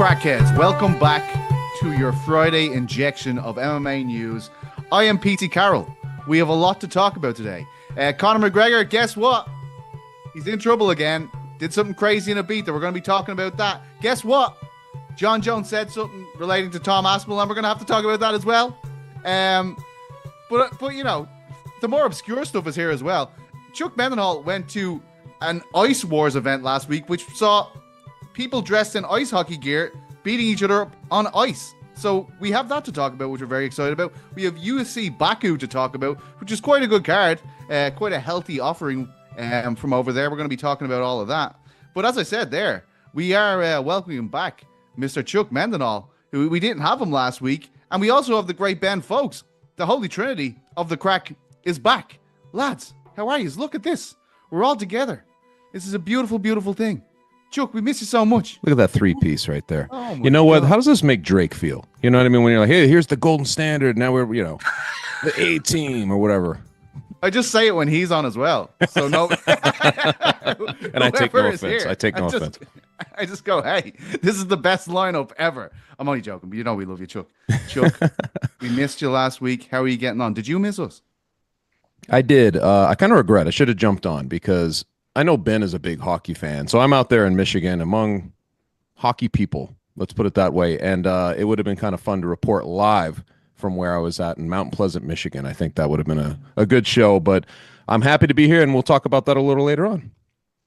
crackheads, welcome back to your Friday injection of MMA news. I am Petesy Carroll. We have a lot to talk about today. Conor McGregor, guess what? He's in trouble again. Did something crazy in a beat that we're going to be talking about that. Guess what? Jon Jones said something relating to Tom Aspinall, and we're going to have to talk about that as well. But you know, the more obscure stuff is here as well. Chuck Mindenhall went to an Ice Wars event last week, which saw people dressed in ice hockey gear beating each other up on ice. So we have that to talk about, which we're very excited about. We have UFC Baku to talk about, which is quite a good card, quite a healthy offering from over there. We're going to be talking about all of that. But as I said there, we are welcoming back Mr. Chuck Mindenhall, who we didn't have him last week. And we also have the great Ben Fowlkes. The Holy Trinity of the Craic is back. Lads, how are you? Look at this. We're all together. This is a beautiful, beautiful thing. Chuck, we miss you so much. Look at that three-piece right there. Oh you know what? How does this make Drake feel? You know what I mean? When you're like, hey, here's the golden standard. Now we're, you know, the A-team or whatever. I just say it when he's on as well. So no. And I take no offense. I take no offense. I just go, hey, this is the best lineup ever. I'm only joking, but you know we love you, Chuck. Chuck, we missed you last week. How are you getting on? Did you miss us? I did. I kind of regret. I should have jumped on because I know Ben is a big hockey fan. So I'm out there in Michigan among hockey people. Let's put it that way. And it would have been kind of fun to report live from where I was at in Mount Pleasant, Michigan. I think that would have been a good show. But I'm happy to be here, and we'll talk about that a little later on.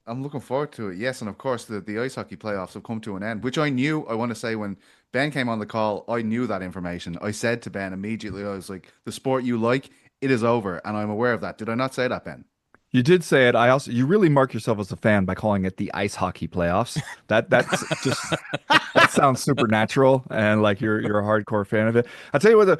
I'm looking forward to it. Yes, and of course, the ice hockey playoffs have come to an end, which I knew. I want to say when Ben came on the call, I knew that information. I said to Ben immediately, I was like, the sport you like, it is over, and I'm aware of that. Did I not say that, Ben? You did say it. You really mark yourself as a fan by calling it the ice hockey playoffs. That's just that sounds supernatural and like you're a hardcore fan of it. I'll tell you what,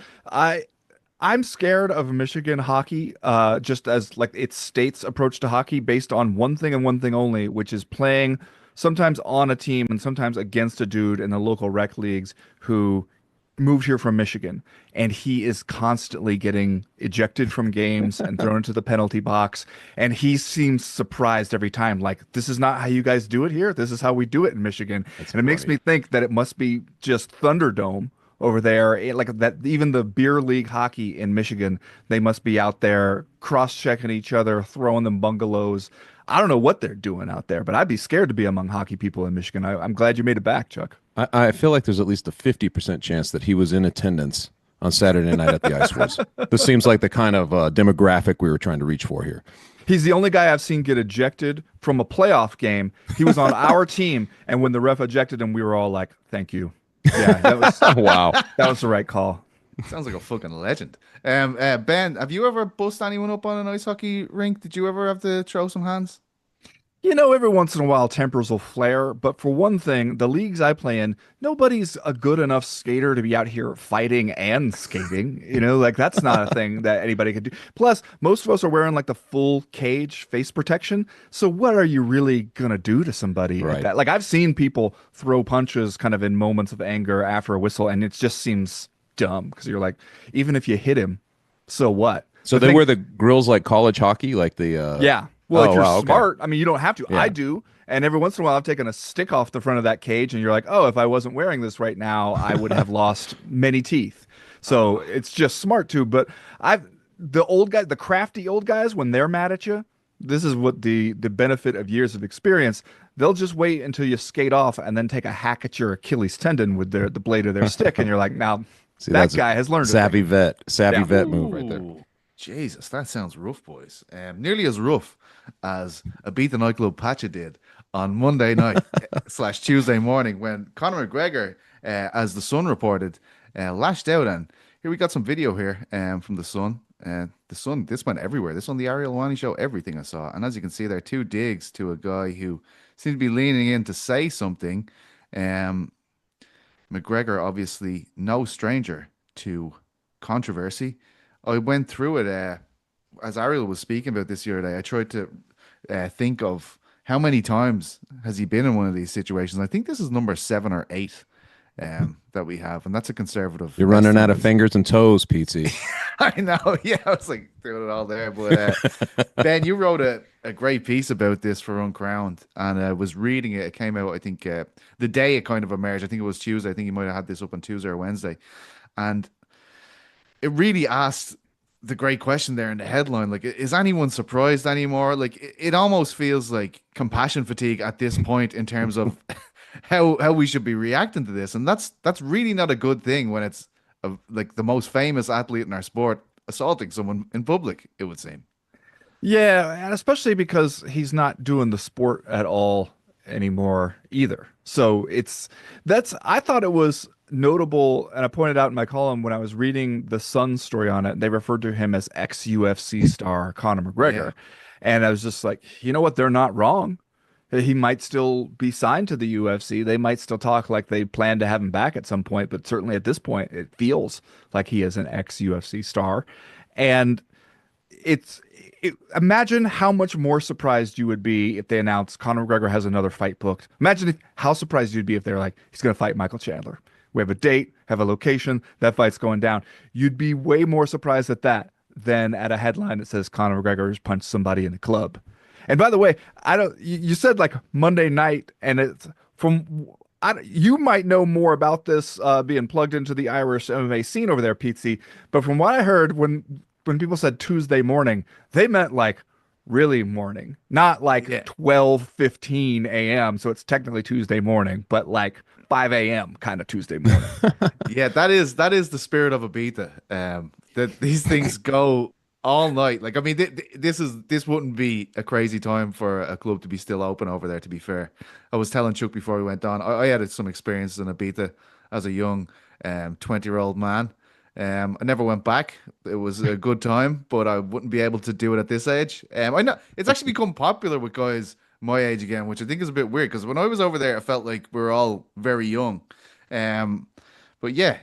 I'm scared of Michigan hockey, just as like its state's approach to hockey based on one thing and one thing only, which is playing sometimes on a team and sometimes against a dude in the local rec leagues who moved here from Michigan, and he is constantly getting ejected from games and thrown into the penalty box, and he seems surprised every time, like, this is not how you guys do it here, this is how we do it in Michigan. That's and funny. It makes me think that it must be just Thunderdome over there, like that. Even the beer league hockey in Michigan, they must be out there cross-checking each other, throwing them bungalows. I don't know what they're doing out there, but I'd be scared to be among hockey people in Michigan. I'm glad you made it back, Chuck. I feel like there's at least a 50% chance that he was in attendance on Saturday night at the Ice Wars. This seems like the kind of demographic we were trying to reach for here. He's the only guy I've seen get ejected from a playoff game. He was on our team, and when the ref ejected him, we were all like, thank you. Yeah, that was wow. That was the right call. Sounds like a fucking legend. Ben, have you ever bust anyone up on an ice hockey rink? Did you ever have to throw some hands? You know, every once in a while, tempers will flare. But for one thing, the leagues I play in, nobody's a good enough skater to be out here fighting and skating. You know, like that's not a thing that anybody could do. Plus, most of us are wearing like the full cage face protection. So what are you really going to do to somebody like that? Like I've seen people throw punches kind of in moments of anger after a whistle, and it just seems dumb because you're like, even if you hit him, so what? So they wear the grills like college hockey, like the yeah. Well, if you're smart, I mean, you don't have to. Yeah. I do. And every once in a while, I've taken a stick off the front of that cage, and you're like, oh, if I wasn't wearing this right now, I would have lost many teeth. So it's just smart too. But the old guys, the crafty old guys, when they're mad at you, this is what the benefit of years of experience. They'll just wait until you skate off and then take a hack at your Achilles tendon with the blade of their stick, and you're like, now that guy has learned. Savvy vet move right there. Jesus, that sounds rough, boys. Nearly as rough as a Beat the Nightclub Patcha did on Monday night / Tuesday morning when Conor McGregor, as the Sun reported, lashed out. And here we got some video here from the Sun. The Sun, this went everywhere. This on the Ariel Helwani show, everything I saw. And as you can see, there are two digs to a guy who seemed to be leaning in to say something. McGregor, obviously no stranger to controversy. I went through it as Ariel was speaking about this the other day. I tried to think of how many times has he been in one of these situations. I think this is number 7 or 8 that we have, and that's a conservative. You're running out of fingers and toes, Petesy. I know. Yeah, I was like throwing it all there. But Ben, you wrote a a great piece about this for Uncrowned, and I was reading it. It came out, I think, the day it kind of emerged. I think it was Tuesday. I think he might have had this up on Tuesday or Wednesday, and it really asked the great question there in the headline. Like, is anyone surprised anymore? Like, it almost feels like compassion fatigue at this point in terms of how we should be reacting to this, and that's really not a good thing when it's like the most famous athlete in our sport assaulting someone in public, it would seem. Yeah, and especially because he's not doing the sport at all anymore either. So I thought it was notable, and I pointed out in my column when I was reading the Sun story on it, they referred to him as ex-UFC star Conor McGregor. Yeah. And I was just like, you know what? They're not wrong. He might still be signed to the UFC. They might still talk like they plan to have him back at some point, but certainly at this point, it feels like he is an ex-UFC star. And imagine how much more surprised you would be if they announced Conor McGregor has another fight booked. Imagine how surprised you'd be if they're like, he's going to fight Michael Chandler. We have a date, have a location, that fight's going down. You'd be way more surprised at that than at a headline that says Conor McGregor has punched somebody in the club. And by the way, you said like Monday night, and it's you might know more about this being plugged into the Irish MMA scene over there, Petesy. But from what I heard, when people said Tuesday morning, they meant like really morning, not like 12:15 a.m. So it's technically Tuesday morning, but like 5 a.m. kind of Tuesday morning. Yeah, that is the spirit of Ibiza. That these things go all night. Like, I mean, this wouldn't be a crazy time for a club to be still open over there, to be fair. I was telling Chuck before we went on, I had some experiences in Ibiza as a young 20-year-old man. I never went back. It was a good time, but I wouldn't be able to do it at this age. I know it's actually become popular with guys my age again, which I think is a bit weird because when I was over there, I felt like we were all very young. But yeah,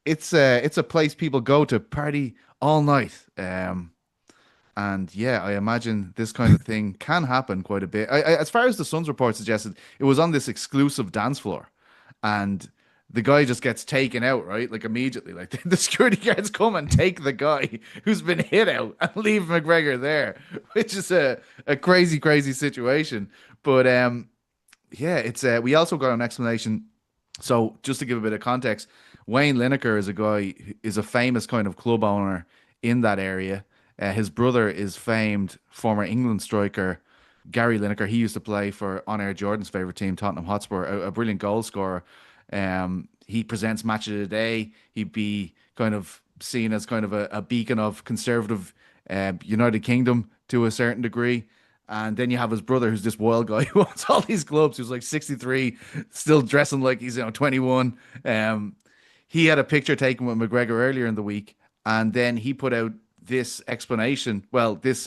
it's a place people go to party all night. And yeah, I imagine this kind of thing can happen quite a bit. As far as the Sun's report suggested, it was on this exclusive dance floor, and the guy just gets taken out, right? Like immediately, like the security guards come and take the guy who's been hit out and leave McGregor there, which is a crazy, crazy situation. But yeah, it's we also got an explanation. So just to give a bit of context, Wayne Lineker is a famous kind of club owner in that area. His brother is famed former England striker Gary Lineker. He used to play for On Air Jordan's favorite team, Tottenham Hotspur, a brilliant goal scorer. He presents Match of the Day. He'd be kind of seen as kind of a beacon of conservative United Kingdom to a certain degree. And then you have his brother, who's this wild guy who owns all these clubs, who's like 63, still dressing like he's 21. He had a picture taken with McGregor earlier in the week, and then he put out this explanation, this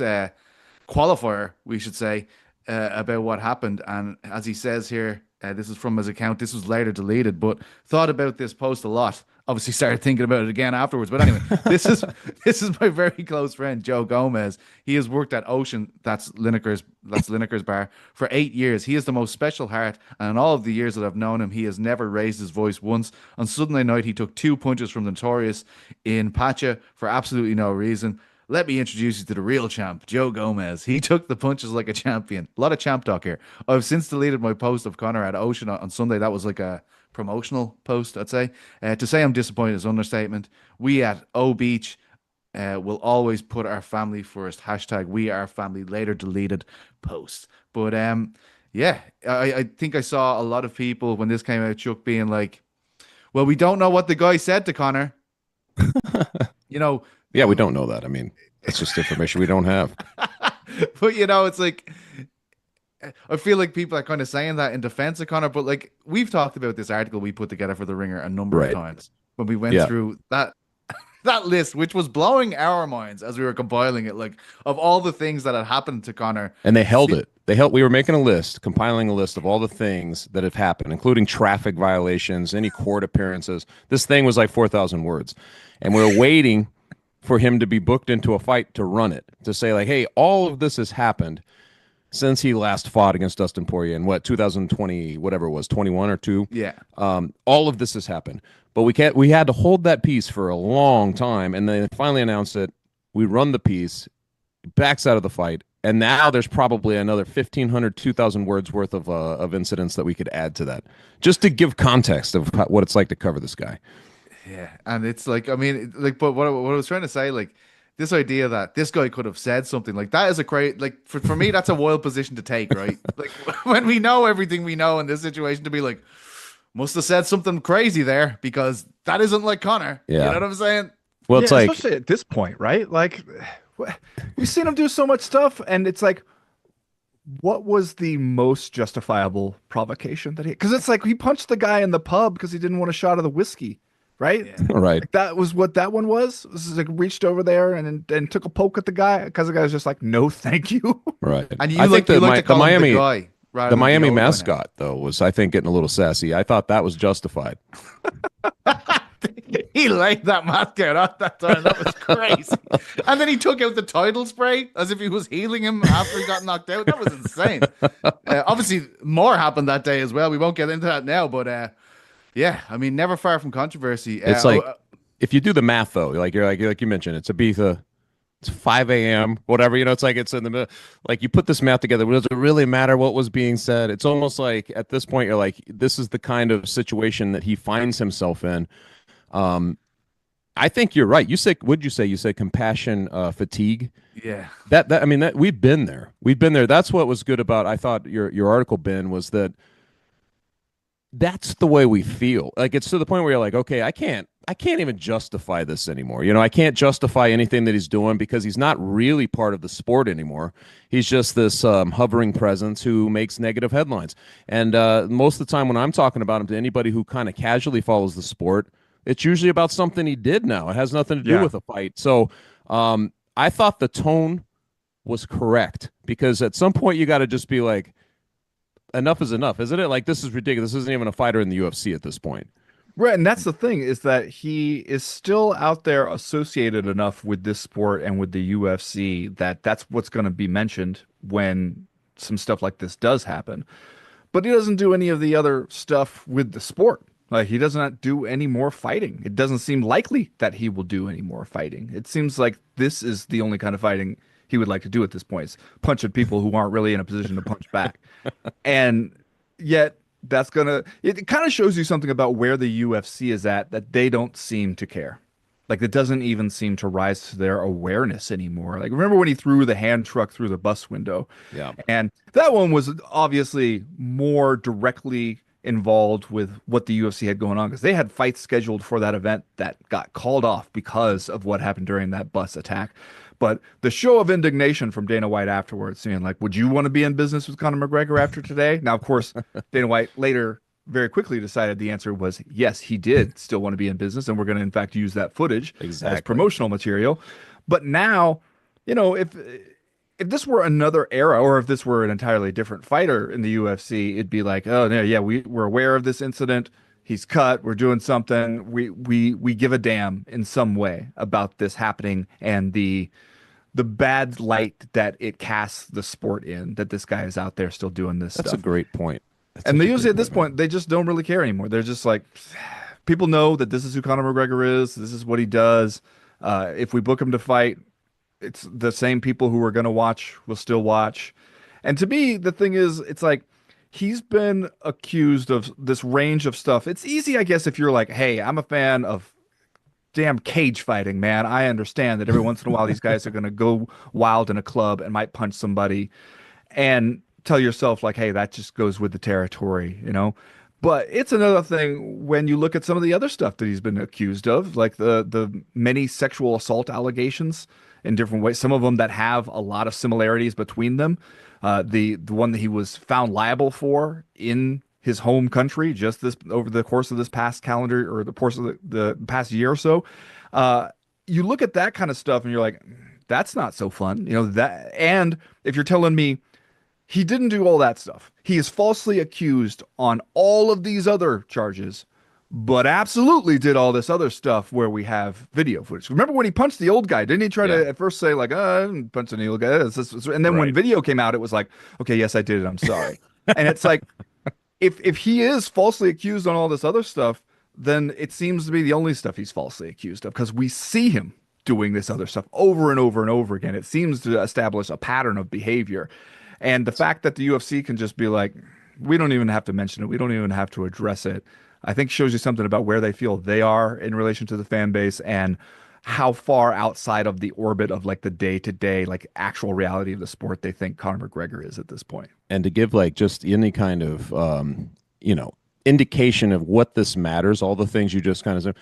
qualifier, we should say, about what happened. And as he says here, this is from his account. This was later deleted, but thought about this post a lot. Obviously started thinking about it again afterwards. But anyway, this is my very close friend, Joe Gomez. He has worked at Ocean, that's Lineker's bar, for 8 years. He has the most special heart, and in all of the years that I've known him, he has never raised his voice once. On Sunday night, he took 2 punches from the Notorious in Pacha for absolutely no reason. Let me introduce you to the real champ, Joe Gomez. He took the punches like a champion. A lot of champ talk here. I've since deleted my post of Conor at Ocean on Sunday. That was like a promotional post, I'd say. To say I'm disappointed is an understatement. We at O Beach will always put our family first. Hashtag we are family. Later deleted post. But yeah, I think I saw a lot of people when this came out, Chuck, being like, well, we don't know what the guy said to Conor. Yeah, we don't know that. I mean, it's just information we don't have. But it's like, I feel like people are kind of saying that in defense of Conor, but like we've talked about this article we put together for The Ringer a number of times when we went through that list, which was blowing our minds as we were compiling it, like of all the things that had happened to Conor. And they held it. We were making a list, compiling a list of all the things that have happened, including traffic violations, any court appearances. This thing was like 4,000 words. And we were waiting for him to be booked into a fight to run it, to say like, hey, all of this has happened since he last fought against Dustin Poirier in 2020, whatever it was, 21 or 2. Yeah. All of this has happened, but we had to hold that piece for a long time. And then finally announced it. We run the piece, backs out of the fight. And now there's probably another 1,500, 2,000 words worth of incidents that we could add to that, just to give context of what it's like to cover this guy. Yeah, and it's like, I mean, like, but what I was trying to say, like, this idea that this guy could have said something like that is a great, like, for me, that's a wild position to take, right? Like, when we know everything we know in this situation, to be like, must have said something crazy there, because that isn't like Conor. Yeah. You know what I'm saying? Well, it's like, especially at this point, right? Like, we've seen him do so much stuff, and it's like, what was the most justifiable provocation that he? Because it's like he punched the guy in the pub because he didn't want a shot of the whiskey, right? Yeah. right. Like, that was what that one was. This is like reached over there and took a poke at the guy because the guy was just like, no, thank you. Right. And you I like, think you like to call him Miami, the guy. the Miami mascot, though, was, I think, getting a little sassy. I thought that was justified. He laid that mascot out that time. That was crazy. And then he took out the title spray as if he was healing him after he got knocked out. That was insane. Obviously, more happened that day as well. We won't get into that now, but yeah, I mean, never far from controversy. It's like, if you do the math, though, like you mentioned, it's Ibiza. It's 5 a.m., whatever, it's like it's in the middle. Like, you put this math together, does it really matter what was being said? It's almost like at this point, you're like, this is the kind of situation that he finds himself in. I think you're right. You said compassion fatigue. Yeah. That I mean, that we've been there. That's what was good about, I thought, your article, Ben, was that that's the way we feel. Like, it's to the point where you're like, okay, I can't even justify this anymore. I can't justify anything that he's doing because he's not really part of the sport anymore. He's just this hovering presence who makes negative headlines. And most of the time when I'm talking about him to anybody who kind of casually follows the sport, it's usually about something he did now. It has nothing to do with a fight. So I thought the tone was correct, because at some point you got to just be like, enough is enough, isn't it? Like, this is ridiculous. This isn't even a fighter in the UFC at this point. Right, and that's the thing, is that he is still out there associated enough with this sport and with the UFC that that's what's going to be mentioned when some stuff like this does happen. But he doesn't do any of the other stuff with the sport. Like, he does not do any more fighting. It doesn't seem likely that he will do any more fighting. It seems like this is the only kind of fighting he would like to do at this point, is punch at people who aren't really in a position to punch back. And yet, it kind of shows you something about where the UFC is at, that they don't seem to care. Like, it doesn't even seem to rise to their awareness anymore. Like, remember when he threw the hand truck through the bus window? Yeah. And that one was obviously more directly involved with what the UFC had going on, because they had fights scheduled for that event that got called off because of what happened during that bus attack. But the show of indignation from Dana White afterwards, saying like, would you want to be in business with Conor McGregor after today? Now, of course, Dana White later very quickly decided the answer was yes, he did still want to be in business, and we're going to, in fact, use that footage as promotional material. But now, if this were another era, or if this were an entirely different fighter in the UFC, it'd be like, oh, yeah, we're aware of this incident. He's cut. We're doing something. We give a damn in some way about this happening, and the bad light that it casts the sport in, that this guy is out there still doing this stuff. That's a great point. And the UFC at this point, they just don't really care anymore. They're just like, people know that this is who Conor McGregor is. This is what he does. If we book him to fight, it's the same people who are going to watch will still watch. And to me, the thing is, it's like, he's been accused of this range of stuff. It's easy, I guess, if you're like, hey, I'm a fan of damn cage fighting, man. I understand that every once in a while these guys are going to go wild in a club and might punch somebody, and tell yourself like, hey, that just goes with the territory, But it's another thing when you look at some of the other stuff that he's been accused of, like the many sexual assault allegations in different ways, some of them that have a lot of similarities between them. The one that he was found liable for in his home country just over the course of this past calendar, or the course of the past year or so. You look at that kind of stuff and you're like, that's not so fun, that. And if you're telling me he didn't do all that stuff, he is falsely accused on all of these other charges, but absolutely did all this other stuff where we have video footage. Remember when he punched the old guy? Didn't he try to at first say like, I didn't punch the old guy? And then when video came out, it was like, okay, yes, I did it. I'm sorry. And it's like, if he is falsely accused on all this other stuff, then it seems to be the only stuff he's falsely accused of, because we see him doing this other stuff over and over and over again. It seems to establish a pattern of behavior. And the fact that the UFC can just be like, we don't even have to mention it, we don't even have to address it, I think shows you something about where they feel they are in relation to the fan base and how far outside of the orbit of like the day-to-day, like actual reality of the sport they think Conor McGregor is at this point. And to give like just any kind of, indication of what this matters, all the things you just kind of said,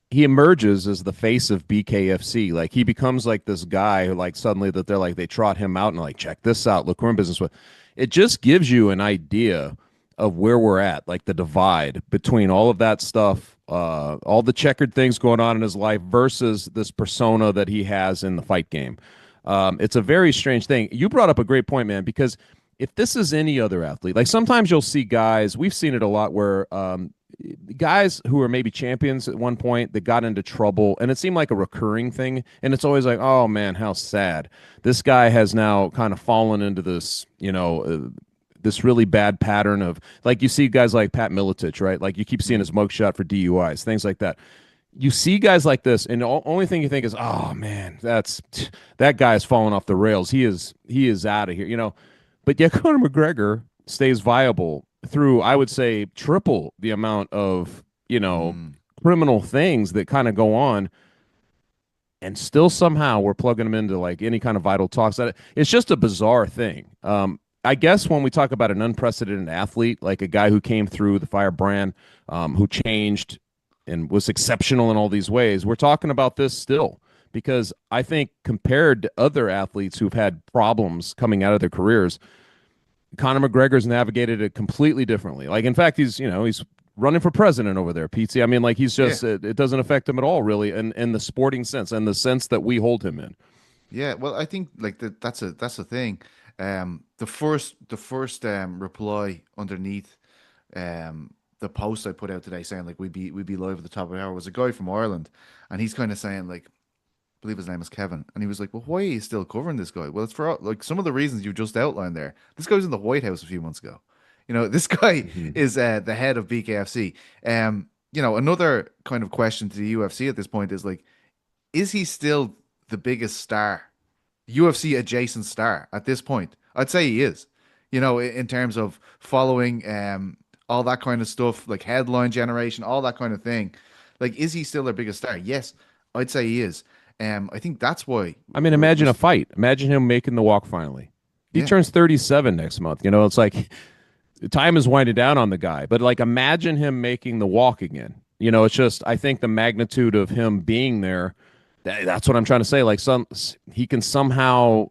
he emerges as the face of BKFC. Like he becomes like this guy who like suddenly that they're like, they trot him out and like, check this out. Look, we're in business with. It just gives you an idea of where we're at, like the divide between all of that stuff, all the checkered things going on in his life versus this persona that he has in the fight game. It's a very strange thing. You brought up a great point, man, because if this is any other athlete, like sometimes you'll see guys, we've seen it a lot where guys who are maybe champions at one point that got into trouble, and it seemed like a recurring thing, and it's always like, oh man, how sad. This guy has now kind of fallen into this, this really bad pattern of, like, you see guys like Pat Miletich, right? Like you keep seeing his mugshot for DUIs, things like that. You see guys like this, and the only thing you think is, oh man, that guy has fallen off the rails. He is out of here, But yet Conor McGregor stays viable through, I would say, triple the amount of, criminal things that kind of go on. And still somehow we're plugging him into like any kind of vital talks. It's just a bizarre thing. I guess when we talk about an unprecedented athlete, like a guy who came through the firebrand, who changed and was exceptional in all these ways, we're talking about this still. Because I think compared to other athletes who've had problems coming out of their careers, Conor McGregor's navigated it completely differently. Like, in fact, he's running for president over there, Petesy. I mean, like, he's just, it doesn't affect him at all, really, in the sporting sense and the sense that we hold him in. Yeah, well, I think like that's a thing. The first reply underneath the post I put out today saying like we'd be live at the top of the hour was a guy from Ireland, and he's kind of saying like, I believe his name is Kevin, and he was like, well, why are you still covering this guy? Well, it's for like some of the reasons you just outlined there. This guy was in the White House a few months ago. This guy is the head of BKFC. Another kind of question to the UFC at this point is like, is he still the biggest star, UFC adjacent star at this point? I'd say he is. In terms of following, all that kind of stuff, like headline generation, all that kind of thing. Like, is he still their biggest star? Yes, I'd say he is. I think that's why. I mean, imagine a fight. Imagine him making the walk finally. He turns 37 next month. It's like time is winding down on the guy. But like, imagine him making the walk again. It's just, I think the magnitude of him being there, that's what I'm trying to say. Like, he can somehow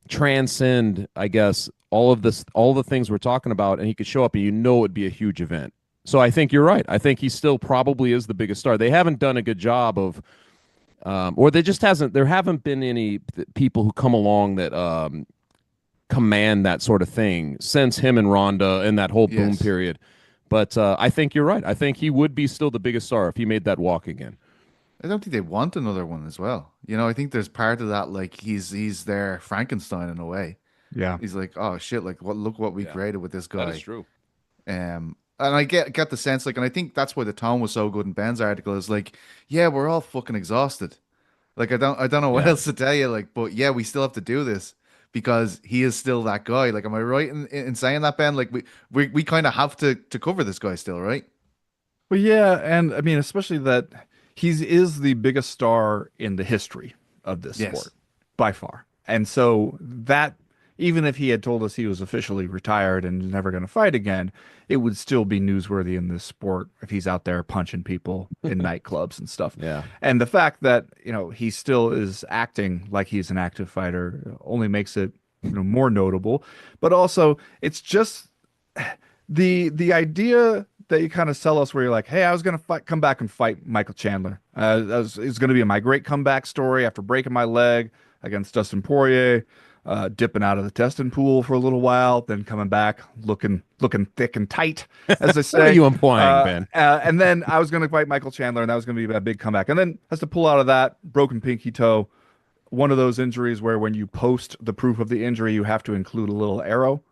transcend, I guess, all the things we're talking about, and he could show up and it'd be a huge event. So I think you're right. I think he still probably is the biggest star. They haven't done a good job of or there haven't been any people who come along that command that sort of thing since him and Ronda and that whole boom period. But I think you're right. I think he would be still the biggest star if he made that walk again. I don't think they want another one as well. I think there's part of that, like he's their Frankenstein in a way. Yeah. He's like, oh shit, like look what we created with this guy. That is true. And I get the sense, like, and I think that's why the tone was so good in Ben's article is like, yeah, we're all fucking exhausted. Like, I don't know what else to tell you, like, but yeah, we still have to do this because he is still that guy. Like, am I right in saying that, Ben? Like, we kind of have to cover this guy still, right? Well, yeah, and I mean, especially that he is the biggest star in the history of this sport by far. And so that, even if he had told us he was officially retired and never going to fight again, it would still be newsworthy in this sport if he's out there punching people in nightclubs and stuff. Yeah. And the fact that, he still is acting like he's an active fighter only makes it, more notable. But also, it's just the idea that you kind of sell us where you're like, hey, I was going to come back and fight Michael Chandler. It's going to be my great comeback story after breaking my leg against Dustin Poirier. Dipping out of the testing pool for a little while, then coming back looking thick and tight, as they say. What are you implying, Ben? And then I was going to fight Michael Chandler, and that was going to be a big comeback. And then has to pull out of that, broken pinky toe, one of those injuries where when you post the proof of the injury, you have to include a little arrow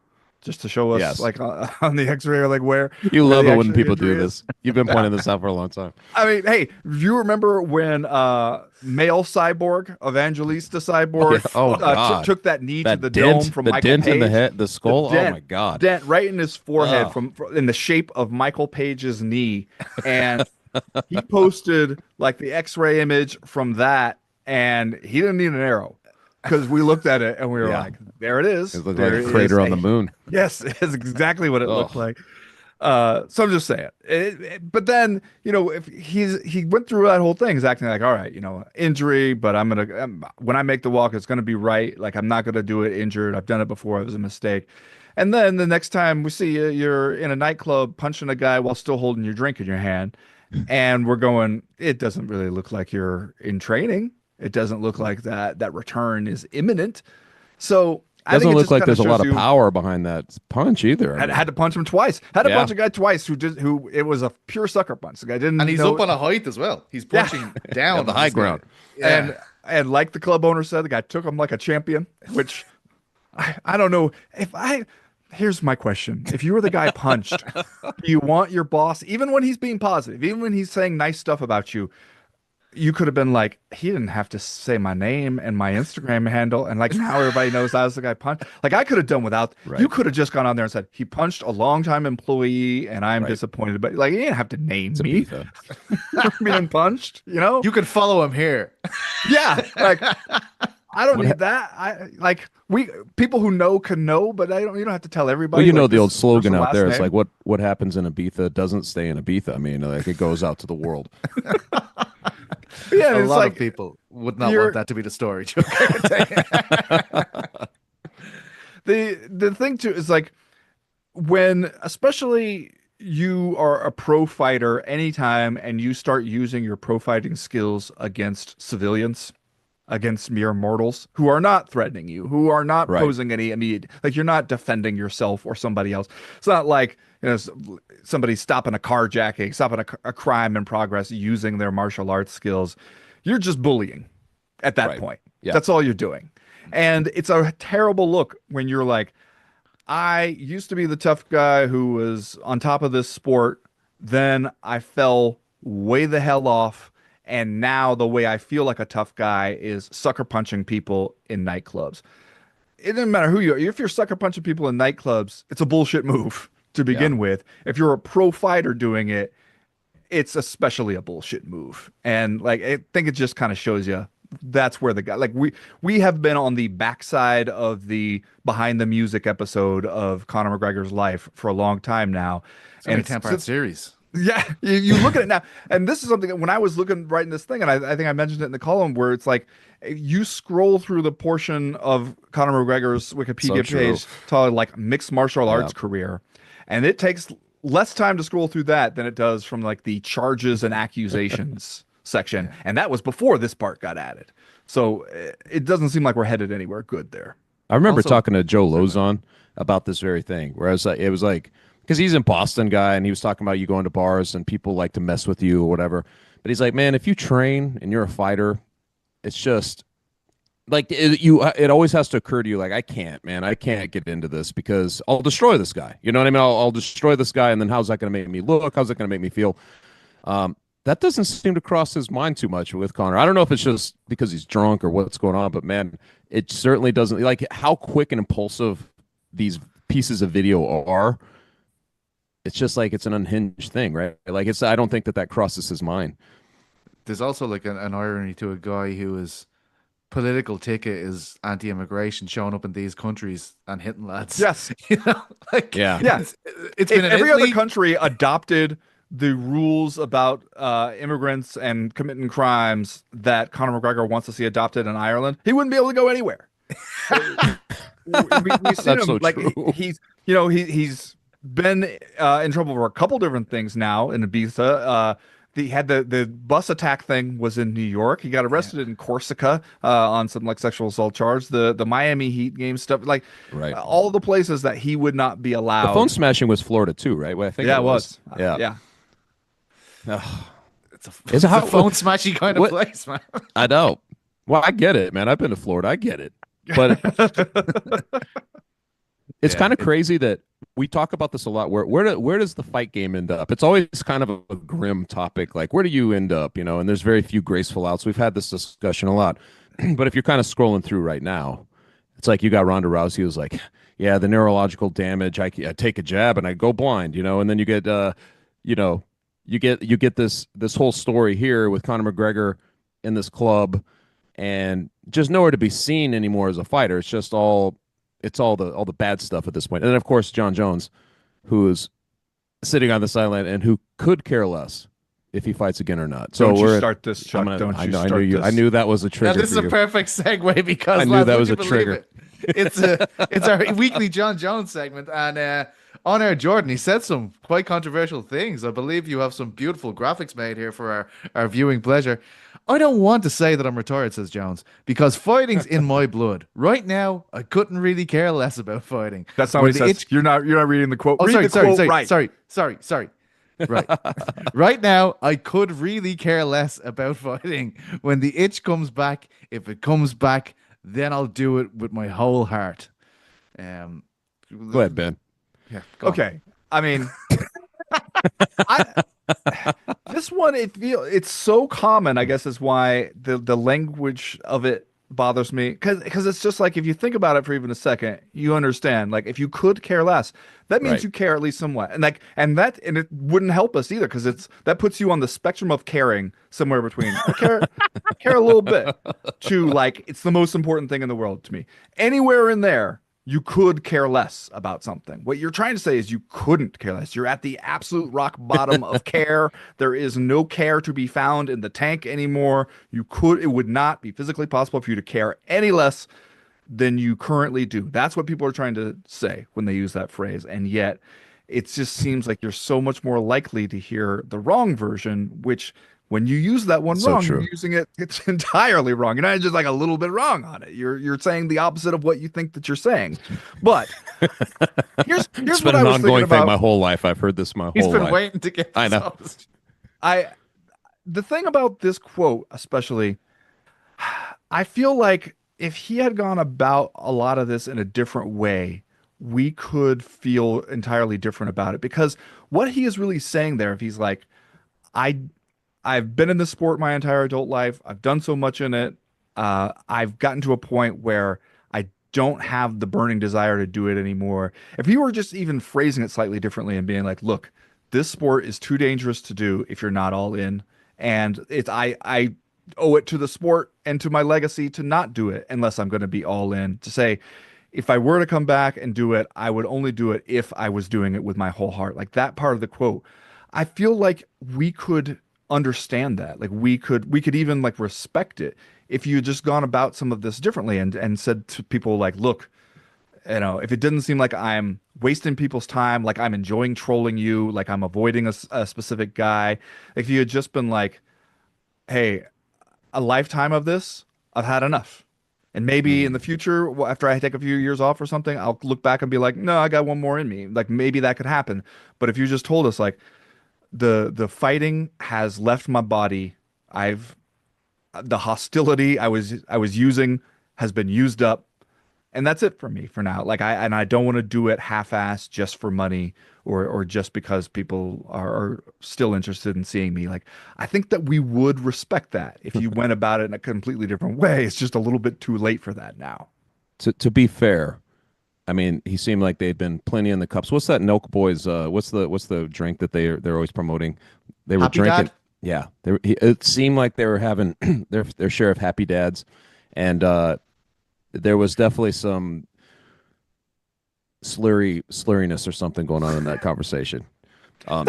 just to show us Yes. like on the X-ray or like where You where love the it when actual people do injury is. this. You've been pointing this out for a long time. I mean, hey, do you remember when male cyborg, Evangelista cyborg, Oh, God. took that knee to That the dent, dome from the Michael dent Page? in the head, the skull. dent, Oh my God. dent right in his forehead Ugh. from in the shape of Michael Page's knee, and he posted like the X-ray image from that, and he didn't need an arrow because we looked at it and we were Yeah. like, there it is. It looked There like a crater is on the moon. Yes, it's exactly what it looked Ugh. like. So I'm just saying. But then, if he went through that whole thing, he's acting like, all right, injury, but when I make the walk, it's gonna be right. Like I'm not gonna do it injured. I've done it before. It was a mistake. And then the next time we see you, you're in a nightclub punching a guy while still holding your drink in your hand, and we're going, it doesn't really look like you're in training. It doesn't look like that return is imminent. So I think Doesn't it look just like kinda there's a lot shows of you- power behind that punch either. had to punch him twice. Had to Yeah. punch a guy twice who it was a pure sucker punch. The guy didn't And he's know, up on a height as well. He's Yeah. punching down Yeah, the on high this guy. ground. Yeah. and like the club owner said, the guy took him like a champion, which I don't know here's my question. If you were the guy punched, do you want your boss, even when he's being positive, even when he's saying nice stuff about you, you could have been like, he didn't have to say my name and my Instagram handle, and like now everybody knows I was the guy punched. Like I could have done without. Right. You could have just gone on there and said he punched a longtime employee, and I'm Right. disappointed. But like, you didn't have to name It's a me beef, for being punched. You can follow him here. Yeah, like I don't need that. People who know can know, but you don't have to tell everybody. Well, you know like, the this old slogan person's out there. last It's name. like what happens in Ibiza doesn't stay in Ibiza. I mean, like it goes out to the world. Yeah, and A it's lot like of people would not you're- want that to be the story. Joke. I can tell you. the thing too is like when especially you are a pro fighter anytime and you start using your pro fighting skills against civilians, against mere mortals who are not threatening you, who are not Right. posing any immediate, like you're not defending yourself or somebody else. It's not like somebody stopping a carjacking, stopping a crime in progress using their martial arts skills. You're just bullying at that Right. point. Yeah. That's all you're doing. And it's a terrible look when you're like, I used to be the tough guy who was on top of this sport. Then I fell way the hell off. And now the way I feel like a tough guy is sucker punching people in nightclubs. It doesn't matter who you are. If you're sucker punching people in nightclubs, it's a bullshit move to begin with. If you're a pro fighter doing it, it's especially a bullshit move. And like, I think it just kind of shows you that's where the guy, like we have been on the backside of the behind the music episode of Conor McGregor's life for a long time now. It's a 10-part series. Yeah, you look at it now, and this is something that when I was writing this thing, and I think I mentioned it in the column where it's like you scroll through the portion of Conor McGregor's Wikipedia So page to like mixed martial arts career, and it takes less time to scroll through that than it does from like the charges and accusations section, and that was before this part got added. So it doesn't seem like we're headed anywhere good there. I remember Also- talking to Joe Lozon about this very thing, where it was like, because he's a Boston guy, and he was talking about you going to bars and people like to mess with you or whatever. But he's like, man, if you train and you're a fighter, it's just like it always has to occur to you, like, I can't get into this because I'll destroy this guy. You know what I mean? I'll destroy this guy, and then how's that going to make me look? How's that going to make me feel? That doesn't seem to cross his mind too much with Conor. I don't know if it's just because he's drunk or what's going on, but man, it certainly doesn't, like how quick and impulsive these pieces of video are. It's just like it's an unhinged thing, right? Like I don't think that crosses his mind. There's also like an irony to a guy whose political ticket is anti-immigration showing up in these countries and hitting lads. Yes. Like, Yeah. Yeah. it's If been in every Italy. other country adopted the rules about immigrants and committing crimes that Conor McGregor wants to see adopted in Ireland, he wouldn't be able to go anywhere. we see That's him so like true. he's been in trouble for a couple different things now in Ibiza. He had the bus attack thing was in New York. He got arrested in Corsica on some like sexual assault charge. The Miami Heat game stuff, like Right. all the places that he would not be allowed. The phone smashing was Florida too, right? Well, I think Yeah, it was. Yeah. Yeah. It's Is it a phone smashy kind of what- place, man. I know. Well, I get it, man. I've been to Florida. I get it. But It's kind of crazy that we talk about this a lot. Where does the fight game end up? It's always kind of a grim topic. Like, where do you end up? You know, and there's very few graceful outs. We've had this discussion a lot. But if you're kind of scrolling through right now, it's like you got Ronda Rousey who's like, yeah, the neurological damage. I take a jab and I go blind, you know, and then you get, you know, you get this whole story here with Conor McGregor in this club, and just nowhere to be seen anymore as a fighter. It's just all the bad stuff at this point. And then of course Jon Jones, who is sitting on the sideline and who could care less if he fights again or not. So start this, Chuck. I knew that was a trigger. Now, this is a perfect segue because I knew that was a trigger. It's our weekly Jon Jones segment, and on air Jordan, he said some quite controversial things. I believe you have some beautiful graphics made here for our viewing pleasure. I don't want to say that I'm retired, says Jones, because fighting's in my blood. Right now, I couldn't really care less about fighting. That's not what he says. You're not reading the quote. Oh, Read sorry. Right. Right now, I could really care less about fighting. When the itch comes back, if it comes back, then I'll do it with my whole heart. Go ahead, Ben. Yeah. Okay. I mean, this one, it's so common, I guess is why the language of it bothers me, because it's just like, if you think about it for even a second, you understand, like, if you could care less, that means you care at least somewhat, and it wouldn't help us either, because that puts you on the spectrum of caring somewhere between care a little bit to, like, it's the most important thing in the world to me. Anywhere in there, you could care less about something. What you're trying to say is you couldn't care less. You're at the absolute rock bottom of care. There is no care to be found in the tank anymore. It would not be physically possible for you to care any less than you currently do. That's what people are trying to say when they use that phrase. And yet it just seems like you're so much more likely to hear the wrong version, which, when you use that one wrong, you're using it's entirely wrong. You're not just like a little bit wrong on it. You're saying the opposite of what you think that you're saying. But here's it's what been I an was ongoing thinking about. thing my whole life. I've heard this my whole life. He's been waiting to get this. I know. The thing about this quote, especially, I feel like if he had gone about a lot of this in a different way, we could feel entirely different about it. Because what he is really saying there, if he's like, I've been in this sport my entire adult life. I've done so much in it. I've gotten to a point where I don't have the burning desire to do it anymore. If he were just even phrasing it slightly differently and being like, look, this sport is too dangerous to do if you're not all in. And I owe it to the sport and to my legacy to not do it unless I'm going to be all in. To say, if I were to come back and do it, I would only do it if I was doing it with my whole heart. Like that part of the quote, I feel like we could understand that. Like we could even like respect it if you had just gone about some of this differently and said to people like, look, you know, if it didn't seem like I'm wasting people's time, like I'm enjoying trolling you, like I'm avoiding a specific guy, if you had just been like, hey, a lifetime of this, I've had enough. And maybe in the future, after I take a few years off or something, I'll look back and be like, no, I got one more in me. Like maybe that could happen. But if you just told us like, the fighting has left my body. The hostility I was using has been used up, and that's it for me for now. Like I don't want to do it half-assed just for money or just because people are still interested in seeing me. Like I think that we would respect that if you went about it in a completely different way. It's just a little bit too late for that now. To be fair, I mean, he seemed like they'd been plenty in the cups. What's that Nelk Boys? What's the drink that they're always promoting? They were Happy drinking. Dad? Yeah, it seemed like they were having their share of happy dads, and there was definitely some slurriness or something going on in that conversation.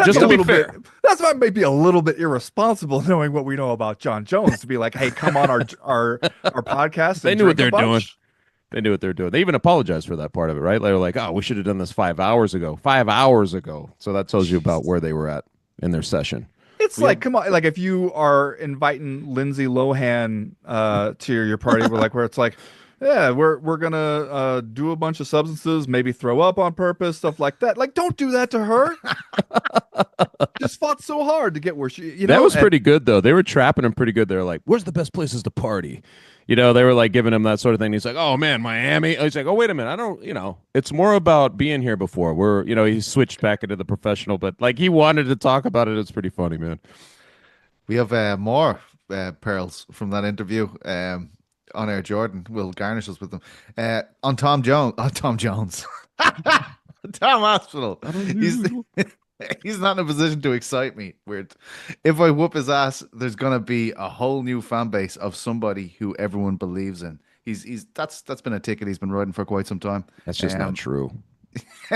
Just to be fair, that's why it may be a little bit irresponsible knowing what we know about Jon Jones to be like, hey, come on our podcast. They knew what they're doing. They knew what they're doing. They even apologized for that part of it, right? They were like, oh, we should have done this 5 hours ago. 5 hours ago. So that tells you about where they were at in their session. It's like, come on, like if you are inviting Lindsay Lohan to your party, where it's like, yeah, we're gonna do a bunch of substances, maybe throw up on purpose, stuff like that. Like, don't do that to her. Just fought so hard to get where she, That was pretty good though. They were trapping him pretty good. They're like, "Where's the best places to party?" They were like giving him that sort of thing. He's like, "Oh man, Miami." He's like, "Oh wait a minute, I don't." It's more about being here before. He switched back into the professional, but like he wanted to talk about it. It's pretty funny, man. We have more pearls from that interview. On Air Jordan will garnish us with them. On Tom Jones. Tom Jones. Tom Aspinall. He's not in a position to excite me. Weird. If I whoop his ass, there's gonna be a whole new fan base of somebody who everyone believes in. That's been a ticket he's been riding for quite some time. That's just not true.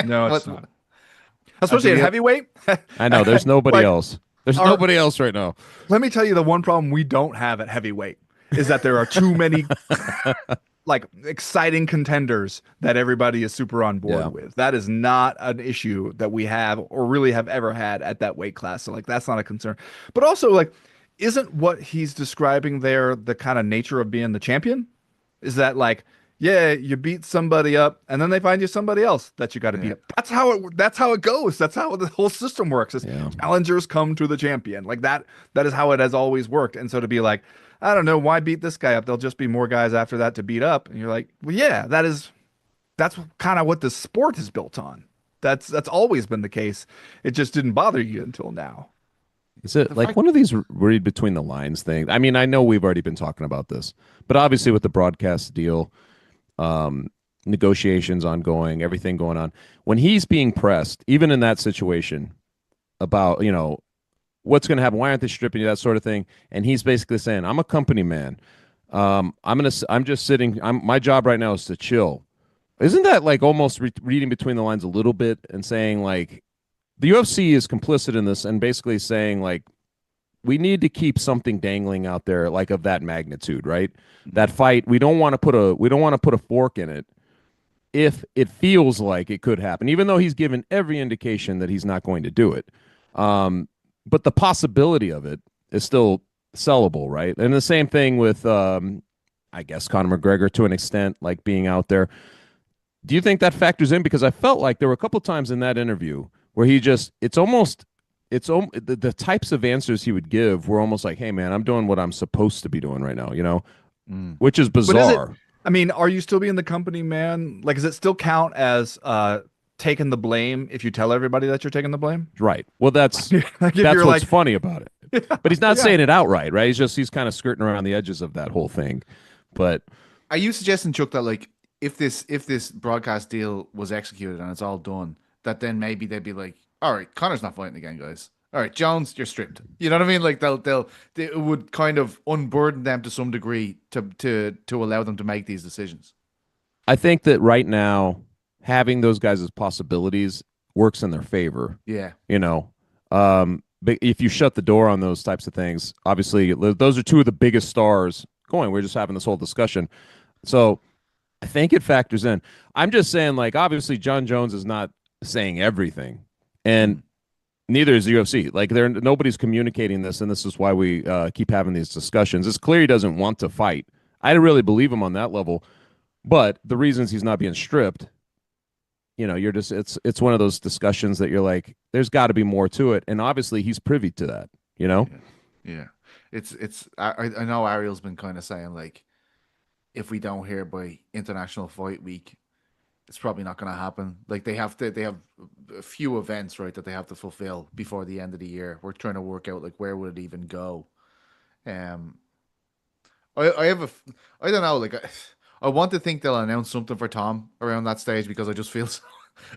No, it's not. Especially at heavyweight. I know. There's nobody else. There's nobody else right now. Let me tell you the one problem we don't have at heavyweight is that there are too many like exciting contenders that everybody is super on board with. That is not an issue that we have or really have ever had at that weight class. So like that's not a concern. But also like isn't what he's describing there the kind of nature of being the champion? Is that like, yeah, you beat somebody up and then they find you somebody else that you got to beat up. That's how it goes. That's how the whole system works. Challengers come to the champion. Like that is how it has always worked. And so to be like, I don't know, why beat this guy up? There'll just be more guys after that to beat up. And you're like, well, yeah, that's kind of what the sport is built on. That's always been the case. It just didn't bother you until now. Is it like one of these read between the lines things? I mean, I know we've already been talking about this, but obviously with the broadcast deal, negotiations ongoing, everything going on, when he's being pressed, even in that situation about, what's going to happen? Why aren't they stripping you? That sort of thing. And he's basically saying, I'm a company man. I'm just sitting. My job right now is to chill. Isn't that like almost reading between the lines a little bit and saying like the UFC is complicit in this and basically saying like we need to keep something dangling out there like of that magnitude, right? That fight, we don't want to put a fork in it if it feels like it could happen, even though he's given every indication that he's not going to do it. But the possibility of it is still sellable, right? And the same thing with, I guess, Conor McGregor to an extent, like being out there. Do you think that factors in? Because I felt like there were a couple times in that interview where the types of answers he would give were almost like, hey, man, I'm doing what I'm supposed to be doing right now, which is bizarre. Are you still being the company man? Like, does it still count as taking the blame if you tell everybody that you're taking the blame? Right. Well, that's what's funny about it. But he's not saying it outright, right? He's kind of skirting around the edges of that whole thing. But are you suggesting, Chuck, that like if this broadcast deal was executed and it's all done, that then maybe they'd be like, all right, Conor's not fighting again, guys. All right, Jones, you're stripped. You know what I mean? Like they would kind of unburden them to some degree to allow them to make these decisions. I think that right now having those guys as possibilities works in their favor. Yeah. But if you shut the door on those types of things, obviously those are two of the biggest stars going. We're just having this whole discussion. So I think it factors in. I'm just saying, like, obviously Jon Jones is not saying everything, and neither is the UFC. Like, nobody's communicating this, and this is why we keep having these discussions. It's clear he doesn't want to fight. I really believe him on that level, but the reasons he's not being stripped, you're just it's one of those discussions that you're like, there's got to be more to it, and obviously he's privy to that. Yeah. It's I know Ariel's been kind of saying like, if we don't hear by International Fight Week, it's probably not going to happen. Like they have a few events, right, that they have to fulfill before the end of the year. We're trying to work out like where would it even go. I don't know. Like I want to think they'll announce something for Tom around that stage because I just feel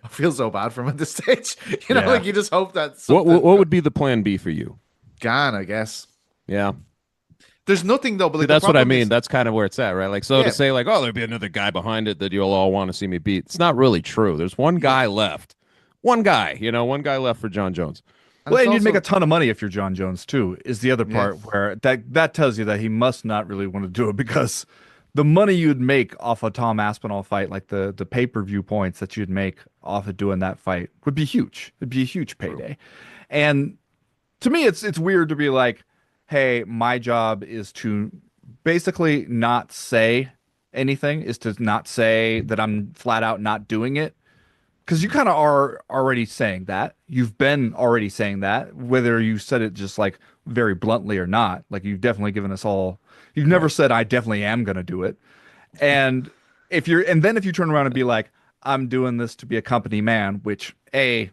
I feel so bad for him at this stage. Like you just hope that. What would be the plan B for you? Gan, I guess. Yeah. There's nothing though, but like, that's what I mean. That's kind of where it's at, right? Like, to say like, oh, there'd be another guy behind it that you'll all want to see me beat. It's not really true. There's one guy left. One guy left for Jon Jones. And you'd make a ton of money if you're Jon Jones too, is the other part where that tells you that he must not really want to do it, because the money you'd make off a Tom Aspinall fight, like the pay-per-view points that you'd make off of doing that fight would be huge. It'd be a huge payday. And to me, it's weird to be like, hey, my job is to basically not say anything is to not say that I'm flat out not doing it. Because you kind of are already saying that. You've been already saying that, whether you said it just like very bluntly or not. Like you've definitely given us all. You've never said I definitely am going to do it. And then if you turn around and be like, I'm doing this to be a company man, which I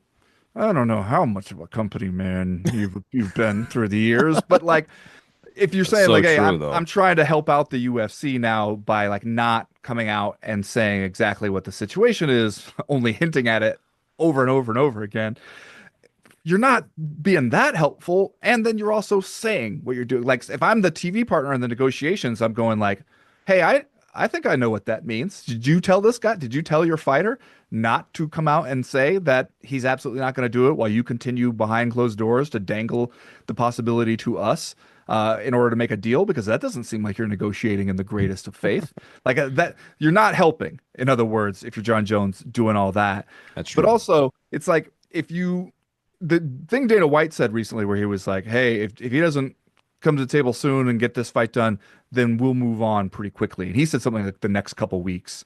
don't know how much of a company man you've been through the years, but like if you're saying so like, hey, true, I'm trying to help out the UFC now by like not coming out and saying exactly what the situation is, only hinting at it over and over and over again, you're not being that helpful. And then you're also saying what you're doing. Like if I'm the TV partner in the negotiations, I'm going like, hey, I think I know what that means. Did you tell this guy? Did you tell your fighter not to come out and say that he's absolutely not going to do it while you continue behind closed doors to dangle the possibility to us in order to make a deal? Because that doesn't seem like you're negotiating in the greatest of faith. Like that, you're not helping. In other words, if you're Jon Jones doing all that. That's true. But also, it's like the thing Dana White said recently, where he was like, "Hey, if he doesn't come to the table soon and get this fight done, then we'll move on pretty quickly." And he said something like the next couple weeks,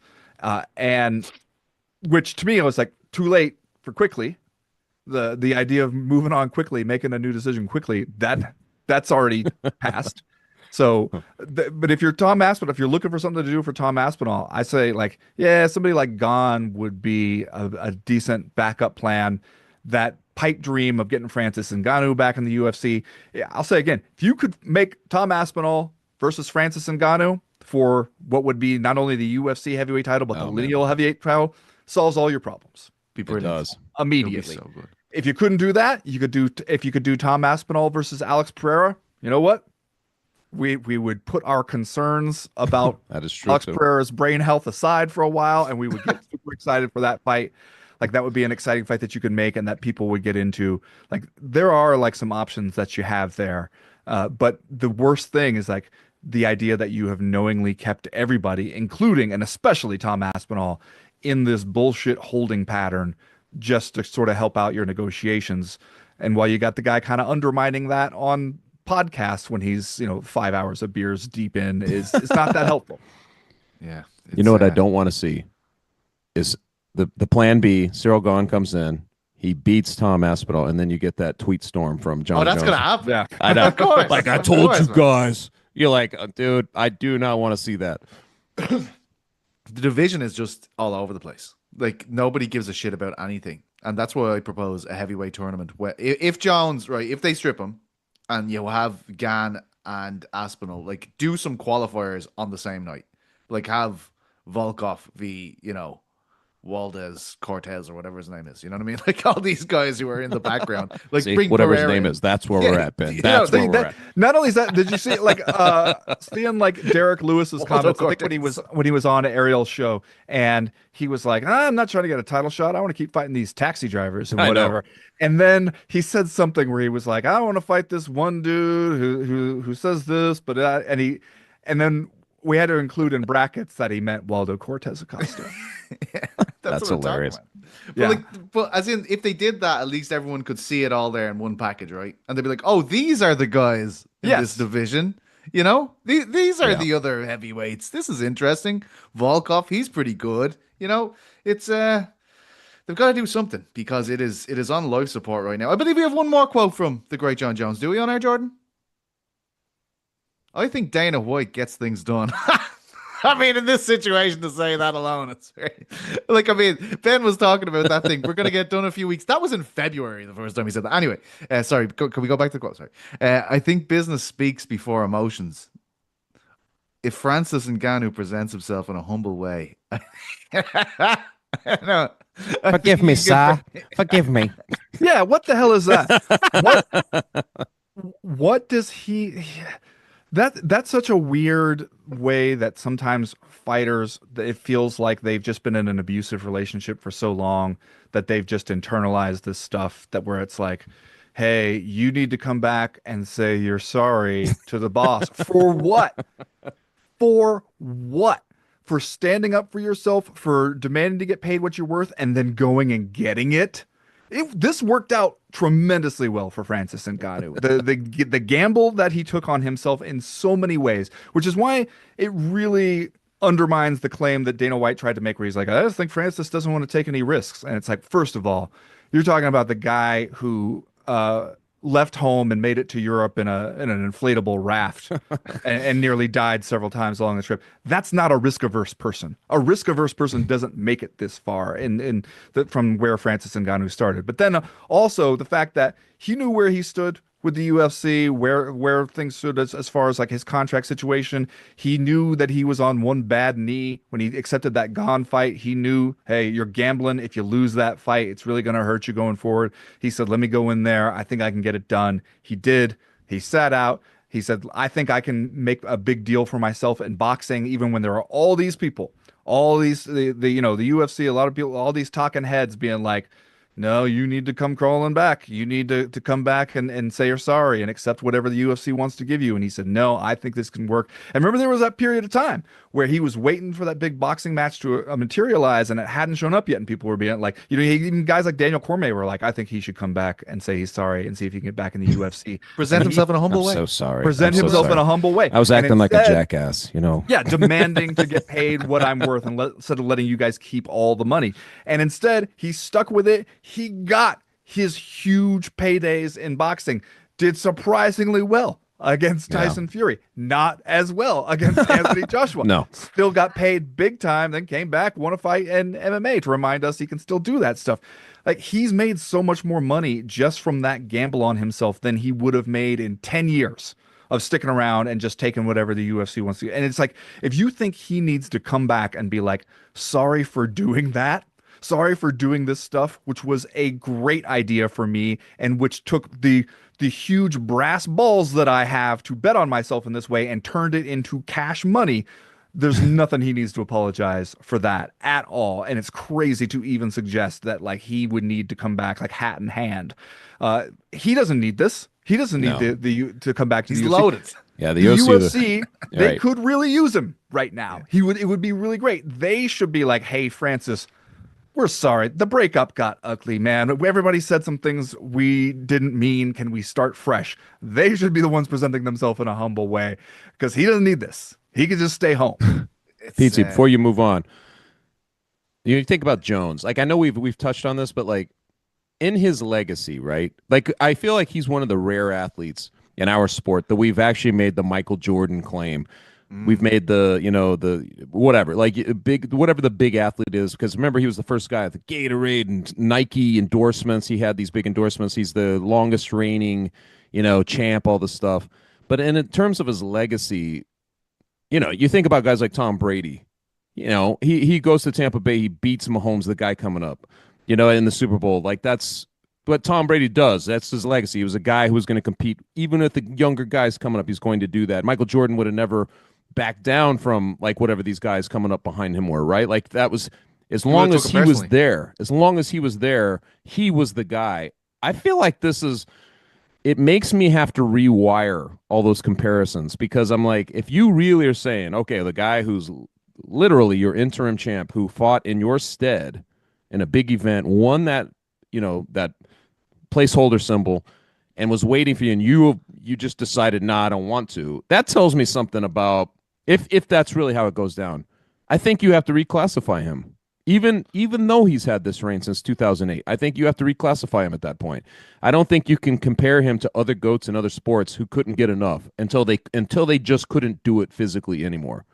and which to me I was like too late for quickly. The idea of moving on quickly, making a new decision quickly, that's already passed. So, but if you're Tom Aspinall, if you're looking for something to do for Tom Aspinall, I say like, yeah, somebody like Gon would be a decent backup plan. That pipe dream of getting Francis Ngannou back in the UFC. Yeah, I'll say again, if you could make Tom Aspinall versus Francis Ngannou for what would be not only the UFC heavyweight title, but the lineal heavyweight title, solves all your problems. It does. Immediately. So good. If you couldn't do that, if you could do Tom Aspinall versus Alex Pereira, you know what? We would put our concerns about That is true, Alex too. Pereira's brain health aside for a while, and we would get super excited for that fight. Like that would be an exciting fight that you could make and that people would get into. Like there are like some options that you have there. But the worst thing is like the idea that you have knowingly kept everybody, including and especially Tom Aspinall, in this bullshit holding pattern just to sort of help out your negotiations. And while you got the guy kind of undermining that on podcasts when he's, 5 hours of beers deep in, it's not that helpful. Yeah. You know what I don't want to see is the plan B. Cyril Gahn comes in, he beats Tom Aspinall, and then you get that tweet storm from Jon that's Jones. gonna happen. Yeah. I know. Of course. Like I Of told course, you man. guys. You're like, dude, I do not want to see that. The division is just all over the place. Like nobody gives a shit about anything, and that's why I propose a heavyweight tournament. Where if Jones, right, if they strip him, and you have Gahn and Aspinall, like do some qualifiers on the same night, like have Volkov v Valdez Cortez or whatever his name is. You know what I mean? Like all these guys who are in the background, like See, bring whatever his Pereira name in. is, that's where we're at, Ben. You That's know, where we're at. Not only is that, did you see like seeing like Derek Lewis's comments? I think when he was on Ariel's show, and he was like, I'm not trying to get a title shot. I want to keep fighting these taxi drivers and I know. whatever. And then he said something where he was like, I want to fight this one dude who says this, but and then we had to include in brackets that he meant Waldo Cortez Acosta. Yeah, That's what I'm talking hilarious. about. Yeah. But as in, if they did that, at least everyone could see it all there in one package, right? And they'd be like, "Oh, these are the guys in Yes. this division." These are Yeah. the other heavyweights. This is interesting. Volkov, he's pretty good. It's they've got to do something because it is on life support right now. I believe we have one more quote from the great Jon Jones. Do we on air, Jordan? I think Dana White gets things done. I mean, in this situation, to say that alone, it's very, Ben was talking about that thing. We're going to get done in a few weeks. That was in February, the first time he said that. Anyway, sorry, can we go back to the quote? Sorry. I think business speaks before emotions. If Francis Ngannou presents himself in a humble way, no, Forgive me, sir. Forgive me. Yeah, what the hell is that? What does he? That's such a weird way that sometimes fighters, it feels like they've just been in an abusive relationship for so long that they've just internalized this stuff where it's like, hey, you need to come back and say you're sorry to the boss. For what? For what? For standing up for yourself, for demanding to get paid what you're worth, and then going and getting it? This worked out tremendously well for Francis Ngannou. The gamble that he took on himself in so many ways, which is why it really undermines the claim that Dana White tried to make, where he's like, I just think Francis doesn't want to take any risks. And it's like, first of all, you're talking about the guy who left home and made it to Europe in an inflatable raft and nearly died several times along the trip. That's not a risk-averse person. A risk-averse person doesn't make it this far from where Francis Ngannou started. But then also the fact that he knew where he stood with the UFC, where things stood as far as like his contract situation. He knew that he was on one bad knee when he accepted that Gane fight. He knew, hey, you're gambling. If you lose that fight, it's really going to hurt you going forward. He said, let me go in there. I think I can get it done. He did. He sat out. He said, I think I can make a big deal for myself in boxing, even when there are all these people, all these, the UFC, a lot of people, all these talking heads being like, no, you need to come crawling back. You need to come back and say you're sorry and accept whatever the UFC wants to give you. And he said, no, I think this can work. And remember, there was that period of time where he was waiting for that big boxing match to materialize, and it hadn't shown up yet. And people were being like, even guys like Daniel Cormier were like, I think he should come back and say he's sorry and see if he can get back in the UFC. Present himself in a humble way. I'm so sorry. Present himself in a humble way. I was acting like a jackass, Yeah, demanding to get paid what I'm worth instead of letting you guys keep all the money. And instead, he stuck with it. He got his huge paydays in boxing, did surprisingly well against Tyson Fury, not as well against Anthony Joshua. No. Still got paid big time, then came back, won a fight in MMA to remind us he can still do that stuff. Like, he's made so much more money just from that gamble on himself than he would have made in 10 years of sticking around and just taking whatever the UFC wants to. And it's like, if you think he needs to come back and be like, sorry for doing that, sorry for doing this stuff, which was a great idea for me and which took the huge brass balls that I have to bet on myself in this way and turned it into cash money, there's nothing he needs to apologize for that at all. And it's crazy to even suggest that like he would need to come back like hat in hand. He doesn't need this. He doesn't need to come back to the UFC. Loaded. Yeah, the UFC, they right. could really use him right now. It would be really great. They should be like, hey, Francis, we're sorry. The breakup got ugly, man. Everybody said some things we didn't mean. Can we start fresh? They should be the ones presenting themselves in a humble way because he doesn't need this. He can just stay home. Petesy, before you move on, you think about Jones. Like, I know we've touched on this, but like in his legacy, right? Like, I feel like he's one of the rare athletes in our sport that we've actually made the Michael Jordan claim. We've made the whatever, like whatever the big athlete is, because remember, he was the first guy at the Gatorade and Nike endorsements. He had these big endorsements. He's the longest reigning, champ, all this stuff. But in terms of his legacy, you think about guys like Tom Brady. He goes to Tampa Bay, he beats Mahomes, the guy coming up, in the Super Bowl. Like, that's what Tom Brady does. That's his legacy. He was a guy who was going to compete, even with the younger guys coming up. He's going to do that. Michael Jordan would have never back down from like whatever these guys coming up behind him were, right? Like, that was as long as he was there. As long as he was there, he was the guy. I feel like it makes me have to rewire all those comparisons, because I'm like, if you really are saying, okay, the guy who's literally your interim champ, who fought in your stead in a big event, won that, that placeholder symbol, and was waiting for you, and you just decided, nah, I don't want to. That tells me something about if that's really how it goes down. I think you have to reclassify him, even though he's had this reign since 2008. I think you have to reclassify him at that point. I don't think you can compare him to other GOATs in other sports who couldn't get enough until they just couldn't do it physically anymore.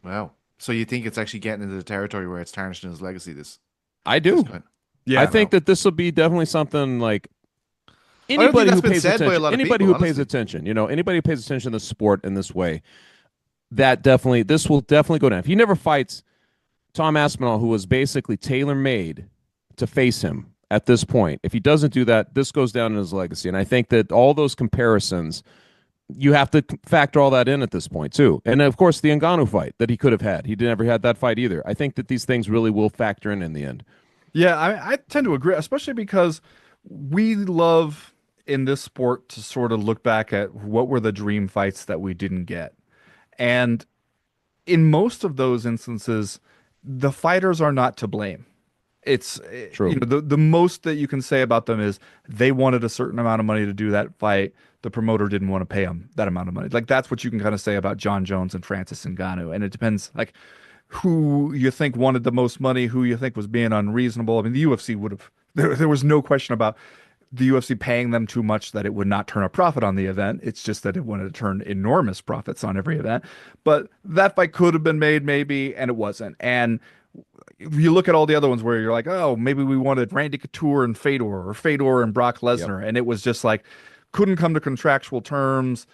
Wow. So you think it's actually getting into the territory where it's tarnishing his legacy? I do. Yeah, I think that this will be definitely something like anybody who pays attention, anybody who pays attention to the sport in this way, this will definitely go down. If he never fights Tom Aspinall, who was basically tailor-made to face him at this point, if he doesn't do that, this goes down in his legacy. And I think that all those comparisons, you have to factor all that in at this point too. And of course, the Ngannou fight that he could have had, he never had that fight either. I think that these things really will factor in the end. Yeah, I tend to agree, especially because we love in this sport to sort of look back at what were the dream fights that we didn't get. And in most of those instances, the fighters are not to blame. It's true. The most that you can say about them is they wanted a certain amount of money to do that fight. The promoter didn't want to pay them that amount of money. Like, that's what you can kind of say about Jon Jones and Francis Ngannou. And it depends. Like, who you think wanted the most money, who you think was being unreasonable. I mean, the UFC would have, there was no question about the UFC paying them too much that it would not turn a profit on the event. It's just that it wanted to turn enormous profits on every event. But that fight could have been made maybe, and it wasn't. And you look at all the other ones where you're like, oh, maybe we wanted Randy Couture and Fedor, or Fedor and Brock Lesnar. Yep. And it was just like, couldn't come to contractual terms.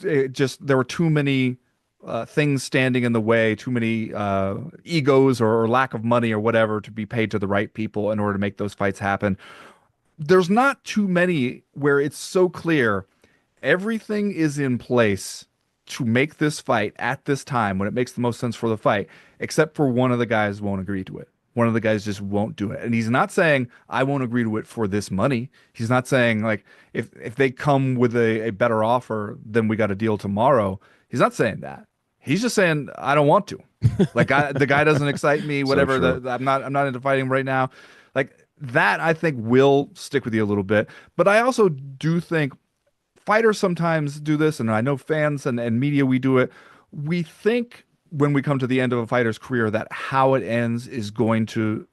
It just, there were too many things standing in the way, too many egos or lack of money or whatever to be paid to the right people in order to make those fights happen. There's not too many where it's so clear everything is in place to make this fight at this time when it makes the most sense for the fight, except for one of the guys won't agree to it. One of the guys just won't do it. And he's not saying, I won't agree to it for this money. He's not saying, like, if they come with a better offer, then we got a deal tomorrow. He's not saying that. He's just saying, I don't want to. Like, the guy doesn't excite me, whatever. So I'm not into fighting right now. Like, that I think will stick with you a little bit. But I also do think fighters sometimes do this, and I know fans and media, we do it. We think when we come to the end of a fighter's career that how it ends is going to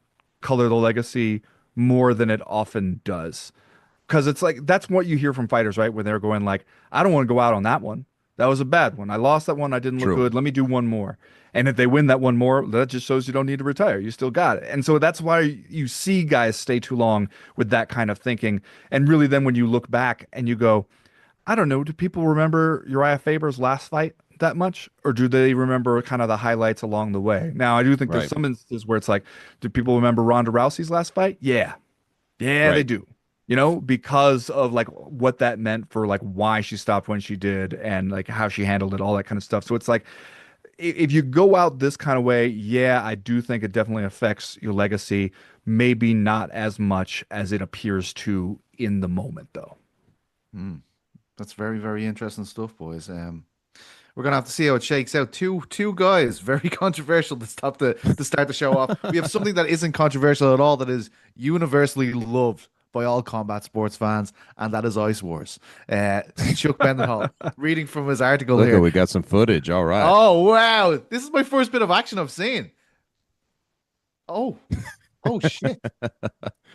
color the legacy more than it often does. Because it's like, that's what you hear from fighters, right? When they're going like, I don't want to go out on that one. That was a bad one. I lost that one. I didn't look good. Let me do one more. And if they win that one more, that just shows you don't need to retire. You still got it. And so that's why you see guys stay too long with that kind of thinking. And really then when you look back and you go, I don't know, do people remember Uriah Faber's last fight that much? Or do they remember kind of the highlights along the way? Now, I do think there's some instances where it's like, do people remember Ronda Rousey's last fight? Yeah. Yeah, they do. You know, because of like what that meant for like why she stopped when she did and like how she handled it, all that kind of stuff. So it's like, if you go out this kind of way, yeah, I do think it definitely affects your legacy. Maybe not as much as it appears to in the moment, though. That's very, very interesting stuff, boys. We're gonna have to see how it shakes out. Two guys, very controversial to start the show off. We have something that isn't controversial at all, that is universally loved by all combat sports fans, and that is Ice Wars. Chuck Mindenhall, reading from his article here. We got some footage. All right. Oh, wow. This is my first bit of action I've seen. Oh, shit.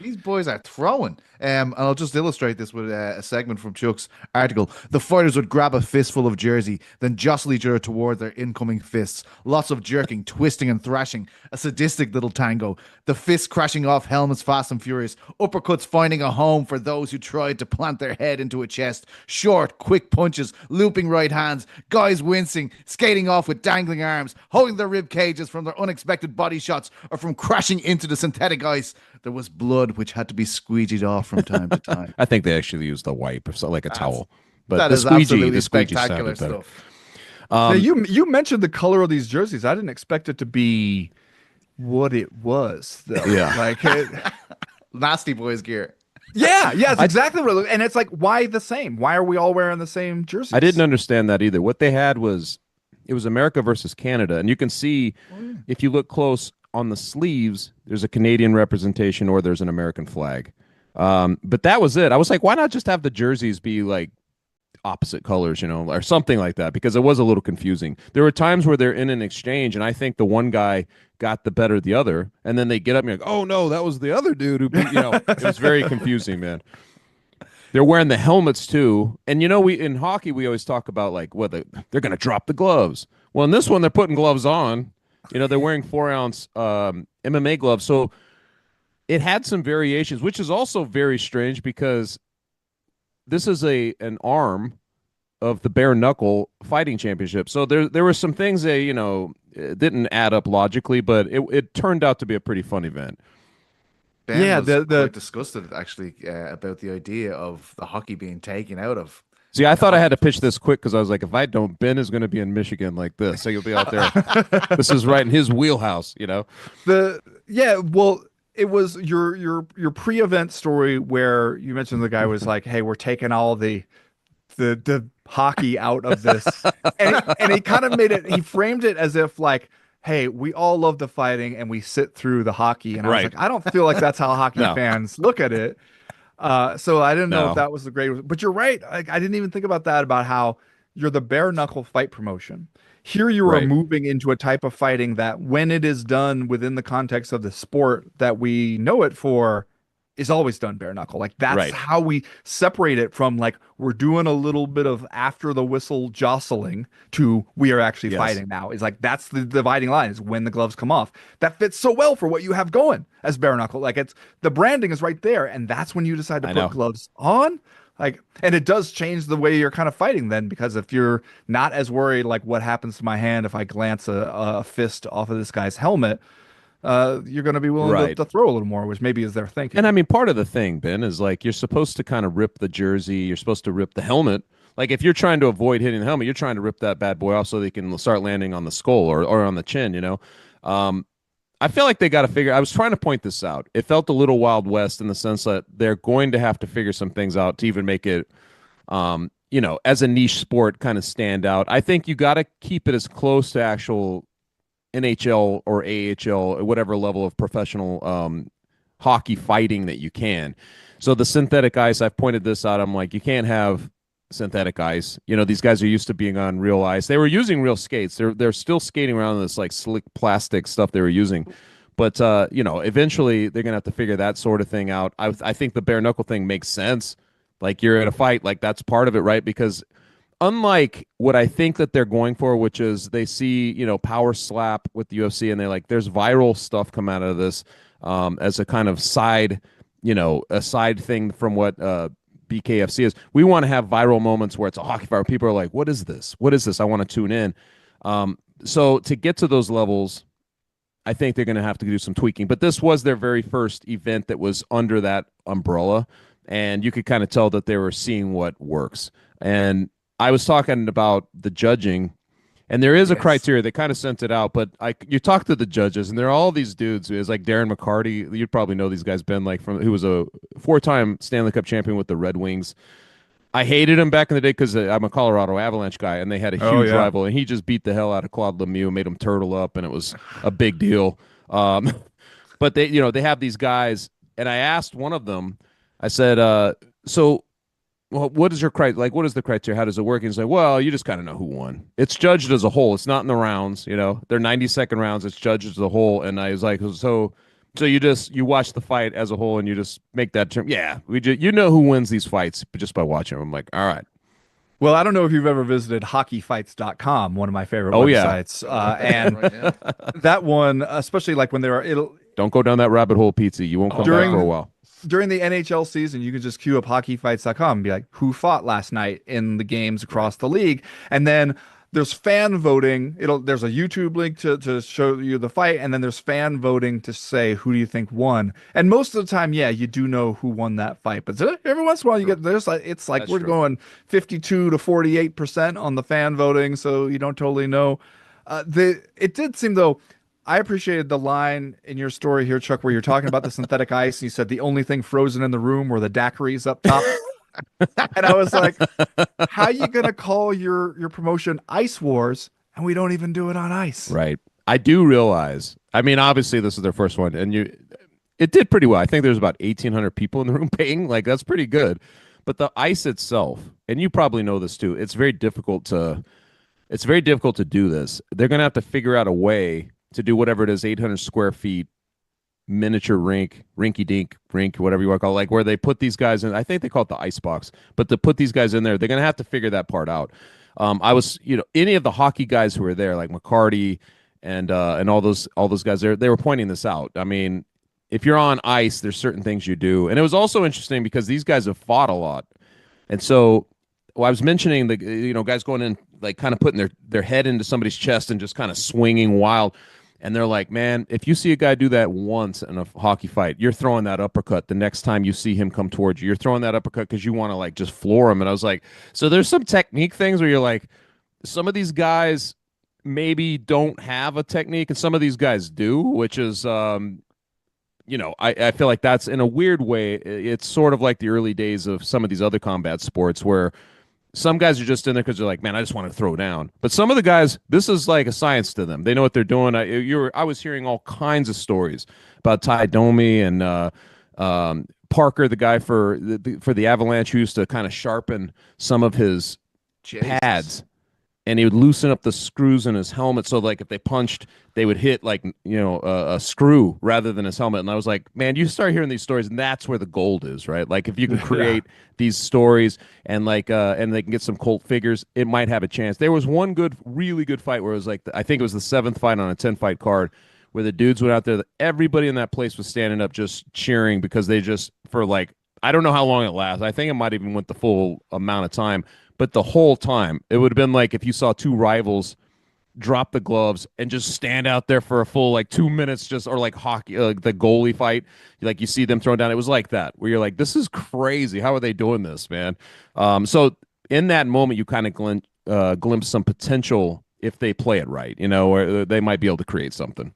These boys are throwing. And I'll just illustrate this with a segment from Chuck's article. The fighters would grab a fistful of jersey, then jostle each other toward their incoming fists. Lots of jerking, twisting, and thrashing. A sadistic little tango. The fists crashing off helmets fast and furious. Uppercuts finding a home for those who tried to plant their head into a chest. Short, quick punches, looping right hands. Guys wincing, skating off with dangling arms, holding their rib cages from their unexpected body shots or from crashing into the synthetic ice. There was blood which had to be squeegeed off from time to time. I think they actually used a wipe or something, like a towel. But that the is squeegee, absolutely the squeegee spectacular sounded better. stuff. Now, you mentioned the color of these jerseys. I didn't expect it to be what it was, though. Yeah. Like Nasty Boys gear. Yeah, it's exactly what it looked. And it's like, why the same? Why are we all wearing the same jerseys? I didn't understand that either. What they had was, it was America versus Canada. And you can see, if you look close on the sleeves, there's a Canadian representation or there's an American flag. But that was it. I was like, why not just have the jerseys be like opposite colors, you know, or something like that? Because it was a little confusing. There were times where they're in an exchange and I think the one guy got the better of the other, and then they get up and you're like, oh no, that was the other dude who beat, you know. It was very confusing, man. They're wearing the helmets too. And you know, we in hockey we always talk about like, well, they're gonna drop the gloves. Well, in this one they're putting gloves on. You know, they're wearing 4-ounce MMA gloves. So it had some variations, which is also very strange because this is an arm of the bare knuckle fighting championship. So there were some things that, you know, didn't add up logically, but it turned out to be a pretty fun event. Ben was quite disgusted actually about the idea of the hockey being taken out of. See, I thought I had to pitch this quick because I was like, if I don't, Ben is going to be in Michigan like this, so you'll be out there. This is right in his wheelhouse, you know. Well, it was your pre-event story where you mentioned the guy was like, "Hey, we're taking all the hockey out of this," and he kind of made it. He framed it as if like, "Hey, we all love the fighting and we sit through the hockey," and I was like, I don't feel like that's how hockey fans look at it. So I didn't know if that was the great, but you're right. I didn't even think about that, about how you're the bare knuckle fight promotion. Here you are Right. moving into a type of fighting that when it is done within the context of the sport that we know it for is always done bare knuckle. Like that's Right. how we separate it from like we're doing a little bit of after the whistle jostling to we are actually Yes. fighting now. Is like that's the dividing line is when the gloves come off. That fits so well for what you have going as bare knuckle. Like it's the branding is right there, and that's when you decide to I put know. gloves on. Like, and it does change the way you're kind of fighting then, because if you're not as worried, like what happens to my hand if I glance a fist off of this guy's helmet, you're going to be willing Right. to throw a little more, which maybe is their And thinking. I mean, part of the thing, Ben, is like you're supposed to kind of rip the jersey. You're supposed to rip the helmet. Like if you're trying to avoid hitting the helmet, you're trying to rip that bad boy off so they can start landing on the skull or on the chin, you know? Um, I feel like they got to figure. I was trying to point this out. It felt a little Wild West in the sense that they're going to have to figure some things out to even make it, as a niche sport, kind of stand out. I think you got to keep it as close to actual NHL or AHL or whatever level of professional hockey fighting that you can. So the synthetic ice, I've pointed this out. I'm like, you can't have synthetic ice. You know, these guys are used to being on real ice. They were using real skates. They're still skating around in this like slick plastic stuff they were using. But eventually they're gonna have to figure that sort of thing out. I think the bare knuckle thing makes sense. Like you're in a fight, like that's part of it, right? Because unlike what I think that they're going for, which is they see, power slap with the UFC and they're like, there's viral stuff come out of this as a kind of side, a side thing from what BKFC is. We want to have viral moments where it's a hockey fight. Where people are like, what is this? What is this? I want to tune in. So to get to those levels, I think they're going to have to do some tweaking. But this was their very first event that was under that umbrella. And you could kind of tell that they were seeing what works. And I was talking about the judging, and there is a Yes. criteria. They kind of sent it out, but you talk to the judges, and there are all these dudes. It's like Darren McCarty. You'd probably know these guys. Ben, like who was a 4-time Stanley Cup champion with the Red Wings. I hated him back in the day because I'm a Colorado Avalanche guy, and they had a huge rival, and he just beat the hell out of Claude Lemieux, made him turtle up, and it was a big deal. But they have these guys, and I asked one of them. I said, so. Well, what is your like? What is the criteria? How does it work? And he's like, well, you just kind of know who won. It's judged as a whole. It's not in the rounds. They're 90-second rounds. It's judged as a whole. And I was like, so you watch the fight as a whole and you just make that term. Yeah, you know who wins these fights just by watching them. I'm like, all right. Well, I don't know if you've ever visited hockeyfights.com, one of my favorite websites. And Right, yeah. that one, especially like when it'll Don't go down that rabbit hole, pizza. You won't come back for a while. during the NHL season, you can just queue up hockeyfights.com and be like, who fought last night in the games across the league? And then there's fan voting. There's a YouTube link to show you the fight, and then there's fan voting to say who do you think won. And most of the time, yeah, you do know who won that fight. But every once in a while, you get there's like it's like That's we're true. going 52 to 48% on the fan voting, so you don't totally know. It did seem though. I appreciated the line in your story here, Chuck, where you're talking about the synthetic ice. And you said the only thing frozen in the room were the daiquiris up top. And I was like, how you going to call your promotion Ice Wars and we don't even do it on ice? Right. I do realize. I mean, obviously, this is their first one, and it did pretty well. I think there's about 1,800 people in the room paying. Like that's pretty good. But the ice itself, and you probably know this too, it's very difficult to do this. They're going to have to figure out a way to do whatever it is, 800 square feet, miniature rinky-dink rink, whatever you want to call it, like where they put these guys in. I think they call it the ice box, but to put these guys in there, they're going to have to figure that part out. I was, any of the hockey guys who were there, like McCarty and all those guys there, they were pointing this out. I mean, if you're on ice, there's certain things you do, and it was also interesting because these guys have fought a lot, and so. Well, I was mentioning the guys going in like kind of putting their head into somebody's chest and just kind of swinging wild. And they're like, man, if you see a guy do that once in a hockey fight, you're throwing that uppercut the next time you see him come towards you. You're throwing that uppercut because you want to like just floor him. And I was like, so there's some technique things where you're like, some of these guys maybe don't have a technique and some of these guys do, which is, I feel like that's in a weird way. It's sort of like the early days of some of these other combat sports where some guys are just in there because they're like, man, I just want to throw down. But some of the guys, this is like a science to them. They know what they're doing. I was hearing all kinds of stories about Ty Domi and Parker, the guy for the Avalanche, who used to kind of sharpen some of his Jesus. pads. and he would loosen up the screws in his helmet. So like if they punched, they would hit like, a screw rather than his helmet. And I was like, man, you start hearing these stories and that's where the gold is, right? Like if you can create these stories and like, and they can get some cult figures, it might have a chance. There was one really good fight where it was like, I think it was the 7th fight on a 10-fight card where the dudes went out there. Everybody in that place was standing up just cheering because they just, for like, I don't know how long it lasts. I think it might even went the full amount of time. But the whole time, it would have been like if you saw two rivals drop the gloves and just stand out there for a full like 2 minutes, just or like hockey, the goalie fight, like you see them thrown down. It was like that, where you're like, this is crazy. How are they doing this, man? So in that moment, you kind of glimpse some potential if they play it right, or they might be able to create something.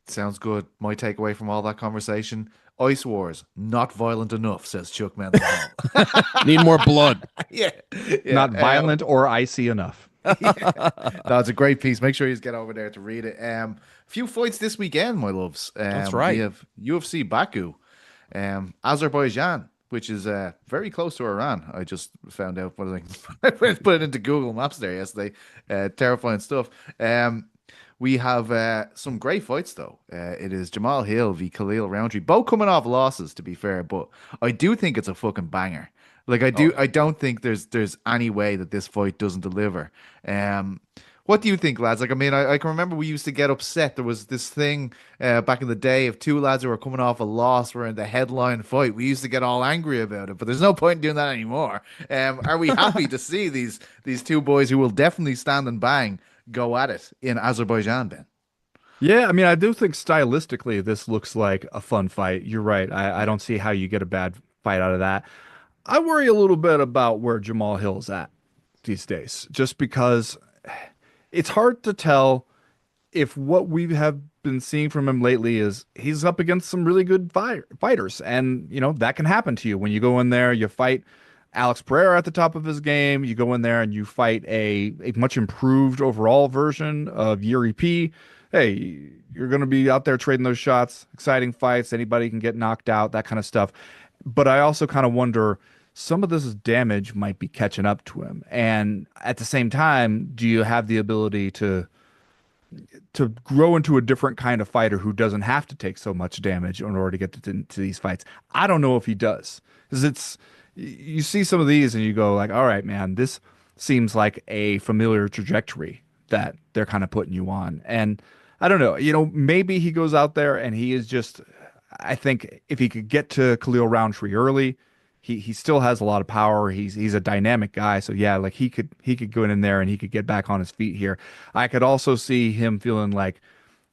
Sounds good. My takeaway from all that conversation: Ice Wars, not violent enough, says Chuck Mindenhall. Need more blood. Yeah. Not violent or icy enough. No, it's a great piece. Make sure you get over there to read it. A few fights this weekend, my loves. That's right. We have UFC Baku, Azerbaijan, which is very close to Iran. I just found out. I put it into Google Maps there yesterday. Terrifying stuff. We have some great fights, though. It is Jamal Hill v. Khalil Roundtree, both coming off losses, to be fair, but I do think it's a fucking banger. Like I don't think there's any way that this fight doesn't deliver. What do you think, lads? Like, I mean, I can remember we used to get upset. There was this thing back in the day of two lads who were coming off a loss were in the headline fight. We used to get all angry about it, but there's no point in doing that anymore. Are we happy to see these two boys who will definitely stand and bang go at it in Azerbaijan, Ben? Yeah, I mean, I do think stylistically this looks like a fun fight. You're right. I don't see how you get a bad fight out of that. I worry a little bit about where Jamal Hill's at these days, just because it's hard to tell if what we have been seeing from him lately is he's up against some really good fighters. And, that can happen to you when you go in there, you fight Alex Pereira at the top of his game. You go in there and you fight a much improved overall version of Yuri P. Hey, you're going to be out there trading those shots, exciting fights. Anybody can get knocked out, that kind of stuff. But I also kind of wonder, some of this damage might be catching up to him. And at the same time, do you have the ability to grow into a different kind of fighter who doesn't have to take so much damage in order to get to these fights? I don't know if he does. Because you see some of these and you go like, all right, man, this seems like a familiar trajectory that they're kind of putting you on. And I don't know, maybe he goes out there and he is just, I think if he could get to Khalil Roundtree early, he still has a lot of power. He's a dynamic guy. So yeah, like he could go in there and he could get back on his feet here. I could also see him feeling like,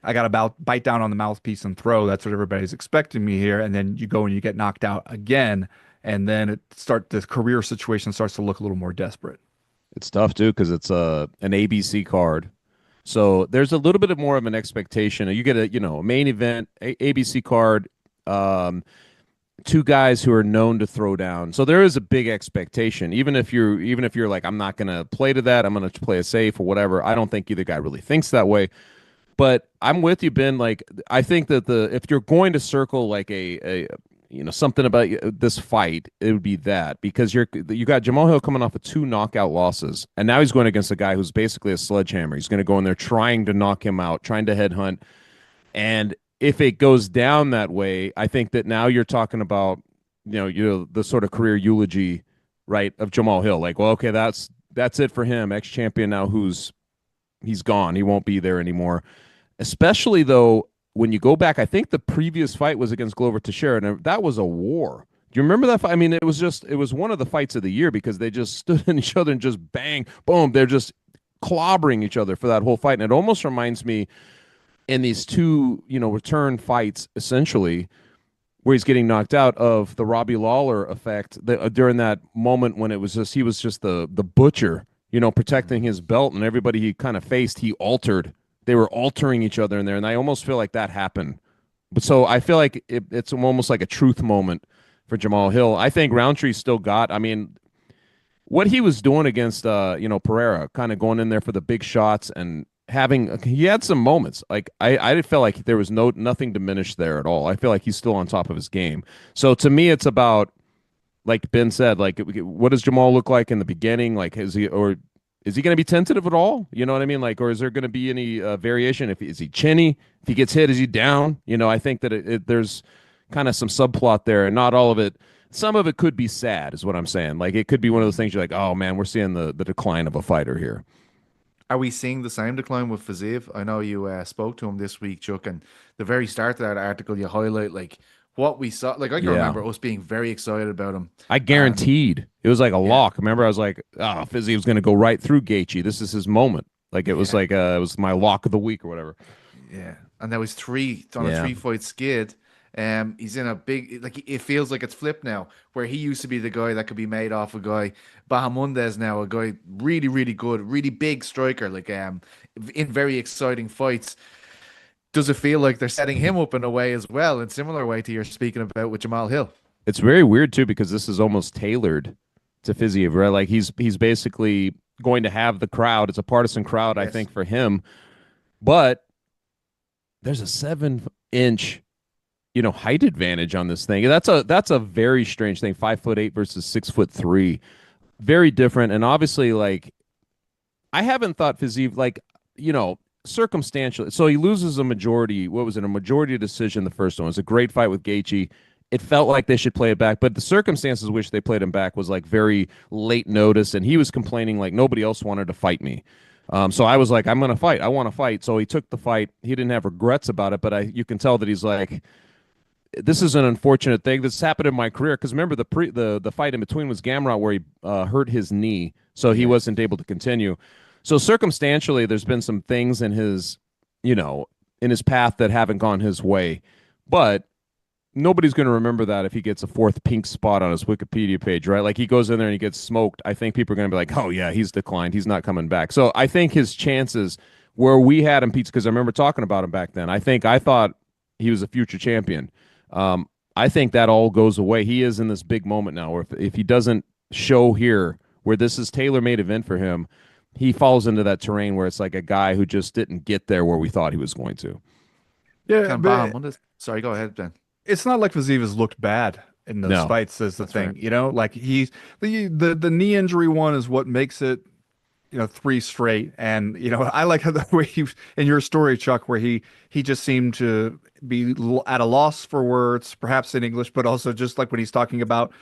I got to bite down on the mouthpiece and throw. That's what everybody's expecting me here. And then you go and you get knocked out again. And then the career situation starts to look a little more desperate. It's tough too, because it's an ABC card. So there's a little bit more of an expectation. You get a main event, ABC card, two guys who are known to throw down. So there is a big expectation. Even if you're like, I'm not gonna play to that, I'm gonna play it safe or whatever. I don't think either guy really thinks that way. But I'm with you, Ben. Like, I think that if you're going to circle like a something about this fight, it would be that, because you got Jamal Hill coming off of 2 knockout losses, and now he's going against a guy who's basically a sledgehammer. He's going to go in there trying to knock him out, trying to headhunt. And if it goes down that way, I think that now you're talking about, the sort of career eulogy, right, of Jamal Hill. Like, well, okay, that's it for him. Ex-champion now he's gone. He won't be there anymore. Especially though, when you go back, I think the previous fight was against Glover Teixeira, and that was a war. Do you remember that fight? I mean, it was one of the fights of the year because they just stood in each other and just bang, boom. They're just clobbering each other for that whole fight. And it almost reminds me in these two, return fights, essentially, where he's getting knocked out, of the Robbie Lawler effect during that moment when he was just the butcher, protecting his belt, and everybody he kind of faced, they were altering each other in there, and I almost feel like that happened. But so I feel like it's almost like a truth moment for Jamal Hill. I think Roundtree still got, I mean, what he was doing against, Pereira, kind of going in there for the big shots and he had some moments. Like I felt like there was nothing diminished there at all. I feel like he's still on top of his game. So to me, it's about, like Ben said, like, what does Jamal look like in the beginning? Like, is he going to be tentative at all? You know what I mean? Like, or is there going to be any variation? If is he chinny? If he gets hit, is he down? You know, I think that there's kind of some subplot there, and not all of it. Some of it could be sad, is what I'm saying. Like, it could be one of those things you're like, oh man, we're seeing the decline of a fighter here. Are we seeing the same decline with Fiziev? I know you spoke to him this week, Chuck, and the very start of that article, you highlight like what we saw. Like I can Yeah. remember us being very excited about him. I And guaranteed it was like a yeah, lock. Remember, I was like, oh, Fizzy was going to go right through Gaethje. This is his moment. Like it was yeah, like it was my lock of the week or whatever. yeah. And now he's on a Yeah. 3 fight skid. He's in a big like it feels like it's flipped now, where he used to be the guy that could be made off a guy. Bahamundes now a guy really, really good, really big striker, like in very exciting fights. Does it feel like they're setting him up in a way as well, in similar way to you're speaking about with Jamal Hill? It's very weird too because this is almost tailored to Fiziev, right? Like he's basically going to have the crowd. It's a partisan crowd, I Yes. think, for him. But there's a 7 inch, height advantage on this thing. That's a very strange thing. 5'8" versus 6'3", very different. And obviously, like I haven't thought Fiziev circumstantially. So he loses a majority. What was it? A majority decision. The first one it was a great fight with Gaethje. It felt like they should play it back, but the circumstances which they played him back was like very late notice, and he was complaining like nobody else wanted to fight me. So I was like, I'm gonna fight. I want to fight. So he took the fight. He didn't have regrets about it, but you can tell that he's like, this is an unfortunate thing. This happened in my career because remember the fight in between was Gamrot where he hurt his knee, so he Yes. wasn't able to continue. So circumstantially, there's been some things in his path that haven't gone his way, but nobody's going to remember that if he gets a fourth pink spot on his Wikipedia page, right? Like he goes in there and he gets smoked. I think people are going to be like, oh yeah, he's declined. He's not coming back. So I think his chances where we had him, Pete, because I remember talking about him back then. I thought he was a future champion. I think that all goes away. He is in this big moment now where if he doesn't show here where this is tailor-made event for him, he falls into that terrain where it's like a guy who just didn't get there where we thought he was going to. Yeah, Can but Bahamundes? Sorry, go ahead, Ben. it's not like Fiziev has looked bad in those No. fights. Is the That's thing, right. like he's the knee injury one is what makes it, 3 straight. And I like how the way in your story, Chuck, where he just seemed to be at a loss for words, perhaps in English, but also just like when he's talking about,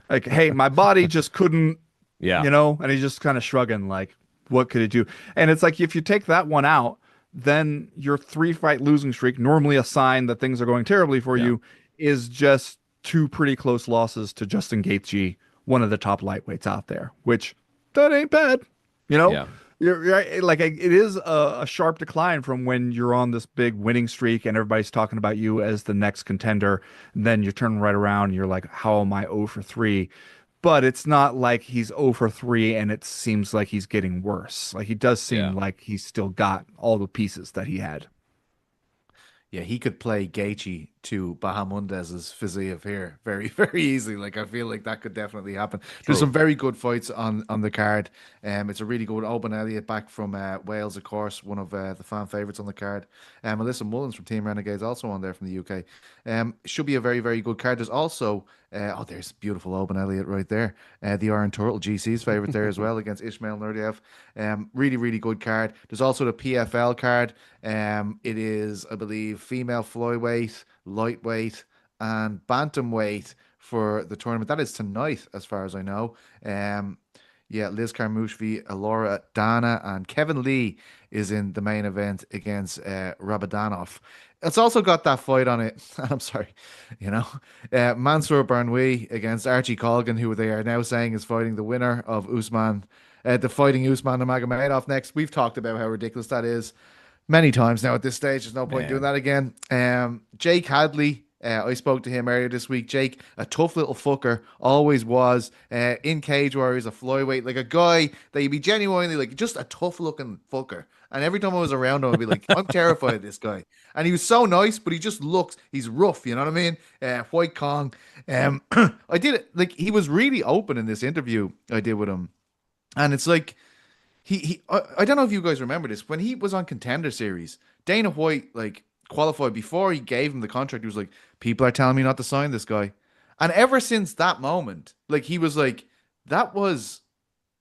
like, hey, my body just couldn't, Yeah. and he's just kind of shrugging, like, what could it do? And it's like if you take that one out, then your 3 fight losing streak, normally a sign that things are going terribly for you, is just 2 pretty close losses to Justin Gaethje, one of the top lightweights out there, which that ain't bad. Yeah. You're right. Like it is a sharp decline from when you're on this big winning streak and everybody's talking about you as the next contender. And then you turn right around and you're like, how am I 0 for 3? But it's not like he's 0 for 3 and it seems like he's getting worse. Like he does seem Yeah. like he's still got all the pieces that he had. Yeah, he could play Gaethje to Bahamundes's Fiziev here very, very easily. Like I feel like that could definitely happen. There's True. some very good fights on the card. It's a really good Oban Elliott back from Wales, of course, one of the fan favorites on the card. Melissa Mullins from Team Renegades also on there from the UK. Should be a very, very good card. There's also there's beautiful Oban Elliott right there. The Iron Turtle GC's favorite there as well against Ismail Nurdiev. Really, really good card. There's also the PFL card. It is, I believe, female flyweight, lightweight, and bantamweight for the tournament. That is tonight, as far as I know. Liz Carmouche v. Alora Dana, and Kevin Lee is in the main event against Rabadanov. It's also got that fight on it. I'm sorry, Mansour Barnwi against Archie Colgan, who they are now saying is fighting the winner of Usman, the fighting Usman Nurmagomedov next. We've talked about how ridiculous that is many times now at this stage. There's no point doing that again. Jake Hadley, I spoke to him earlier this week. Jake, a tough little fucker, always was. In Cage Warriors, a flyweight, like a guy that you'd be genuinely like, just a tough looking fucker. And every time I was around him, I'd be like, I'm terrified of this guy. And he was so nice, but he just looks, he's rough, you know what I mean? White Kong. I did it, like, he was really open in this interview I did with him. And it's like, I don't know if you guys remember this. When he was on Contender Series, Dana White like qualified before he gave him the contract. He was like, "People are telling me not to sign this guy," and ever since that moment, like he was like, "That was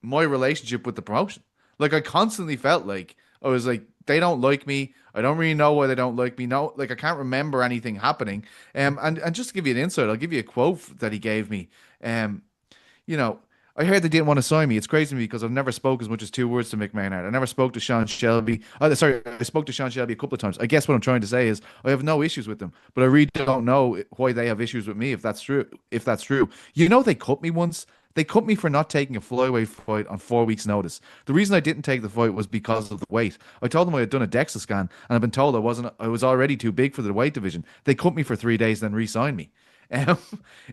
my relationship with the promotion." Like I constantly felt like I was like, they don't like me. I don't really know why they don't like me. No, like I can't remember anything happening. And just to give you an insight, I'll give you a quote that he gave me. Um, you know, I heard they didn't want to sign me. It's crazy to me because I've never spoke as much as 2 words to Mick Maynard. I never spoke to Sean Shelby. Oh, sorry, I spoke to Sean Shelby a couple of times. I guess what I'm trying to say is I have no issues with them, but I really don't know why they have issues with me. If that's true, they cut me once. They cut me for not taking a flyweight fight on 4 weeks' notice. The reason I didn't take the fight was because of the weight. I told them I had done a DEXA scan, and I've been told I was already too big for the weight division. They cut me for 3 days, then re-signed me. Um,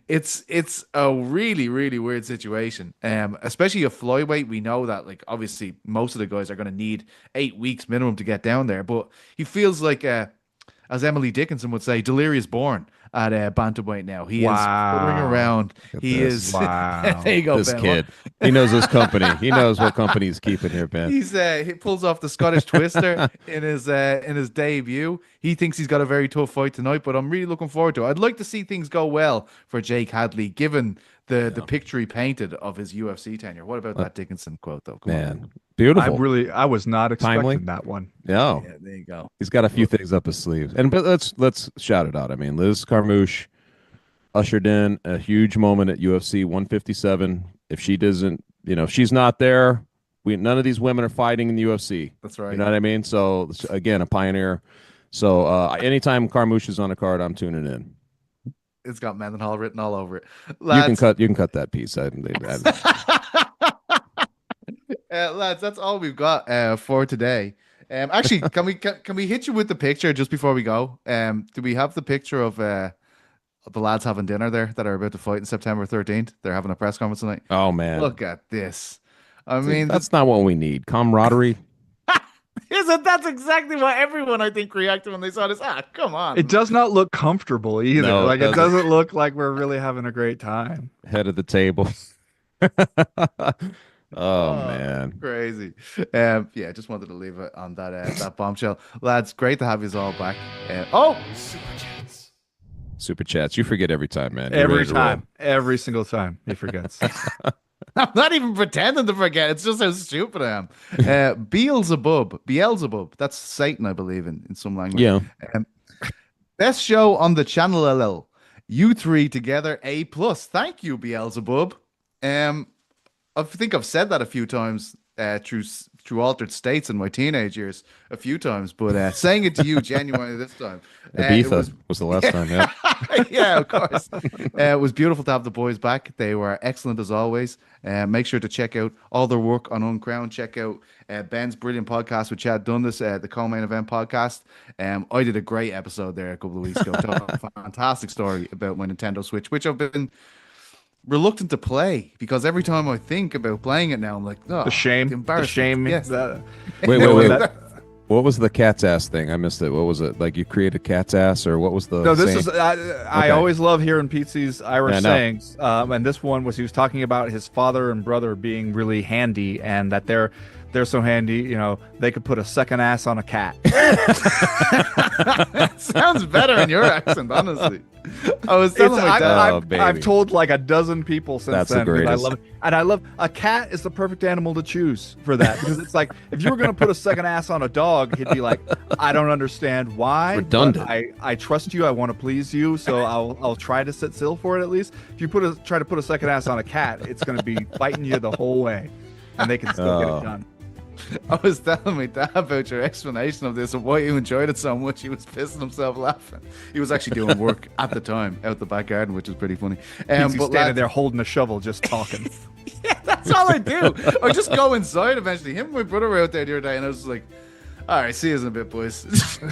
it's a really, really weird situation. Especially a flyweight. We know that, like, obviously most of the guys are going to need 8 weeks minimum to get down there. But he feels like, as Emily Dickinson would say, delirious born at bantamweight now. He is puttering around. He is. Wow. There you go, This Ben. kid. He knows his company. He knows what company he's keeping here, Ben. He pulls off the Scottish Twister in his debut. He thinks he's got a very tough fight tonight, but I'm really looking forward to it. I'd like to see things go well for Jake Hadley, given the picture he painted of his UFC tenure. What about that Dickinson quote, though? Come on. Beautiful. I was not expecting Timely. that one. Yeah. Yeah, there you go. He's got a few things up his sleeve. But let's shout it out. I mean, Liz Carmouche ushered in a huge moment at UFC 157. If she doesn't, if she's not there, none of these women are fighting in the UFC. That's right. You know what I mean? So again, a pioneer. So anytime Carmouche is on a card, I'm tuning in. It's got Mindenhall written all over it. Lads, You can cut that piece. Lads, that's all we've got for today. Actually, can we hit you with the picture just before we go? Do we have the picture of the lads having dinner there that are about to fight in September 13th? They're having a press conference tonight. Oh man, Look at this. I mean, that's not what we need. Camaraderie. That's exactly what everyone, I think, reacted when they saw this. Come on. It does not look comfortable either. No, it doesn't look like we're really having a great time. Head of the table. Oh man, crazy. Yeah, just wanted to leave it on that bombshell. Lads, great to have you all back. Super chats. You forget every time, man. Every time. Every single time he forgets. I'm not even pretending to forget. It's just how stupid I am. Beelzebub. That's Satan, I believe, in some language. Yeah. Best show on the channel, LL. You three together, A+. Thank you, Beelzebub. I think I've said that a few times through altered states in my teenage years, a few times, but saying it to you genuinely this time. Ibiza was the last time, yeah. Yeah, of course. It was beautiful to have the boys back. They were excellent as always. Make sure to check out all their work on Uncrowned. Check out Ben's brilliant podcast with Chad Dundas, the co-main event podcast. I did a great episode there a couple of weeks ago. Told a fantastic story about my Nintendo Switch, which I've been reluctant to play because every time I think about playing it now, I'm like, oh, the shame. Yes. Wait. What was the cat's ass thing? I missed it. What was it? Like you created cat's ass, or what was the? No, this saying? is. I always love hearing Petesy's Irish sayings. And this one was he was talking about his father and brother being really handy, and that they're so handy, they could put a second ass on a cat. Sounds better in your accent, honestly. I was telling my dad. I've told like a dozen people since That's then. The greatest. I love it. And I love a cat is the perfect animal to choose for that because it's like if you were going to put a second ass on a dog, he'd be like, I don't understand why. Redundant. I trust you. I want to please you, so I'll try to sit still for it at least. If you try to put a second ass on a cat, it's going to be biting you the whole way, and they can still get it done. I was telling my dad about your explanation of this and why you enjoyed it so much. He was pissing himself laughing. He was actually doing work at the time out the back garden, which was pretty funny. He's standing there holding a shovel, just talking. Yeah, that's all I do. I just go inside eventually. Him and my brother were out there the other day, and I was just like, all right, see you in a bit, boys.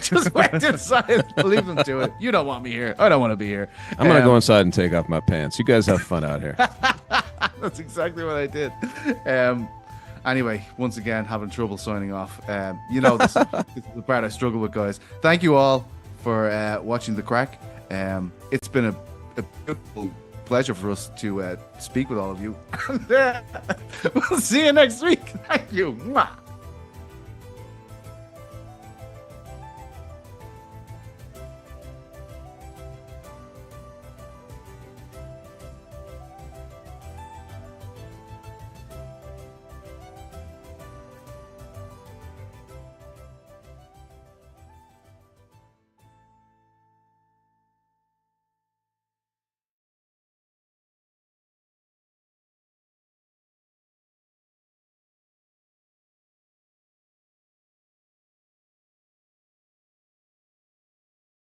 Just went inside. Leave them to it. You don't want me here. I don't want to be here. I'm going to go inside and take off my pants. You guys have fun out here. That's exactly what I did. Anyway, once again, having trouble signing off. This is the part I struggle with, guys. Thank you all for watching the Craic. It's been a beautiful pleasure for us to speak with all of you. We'll see you next week. Thank you. Mwah.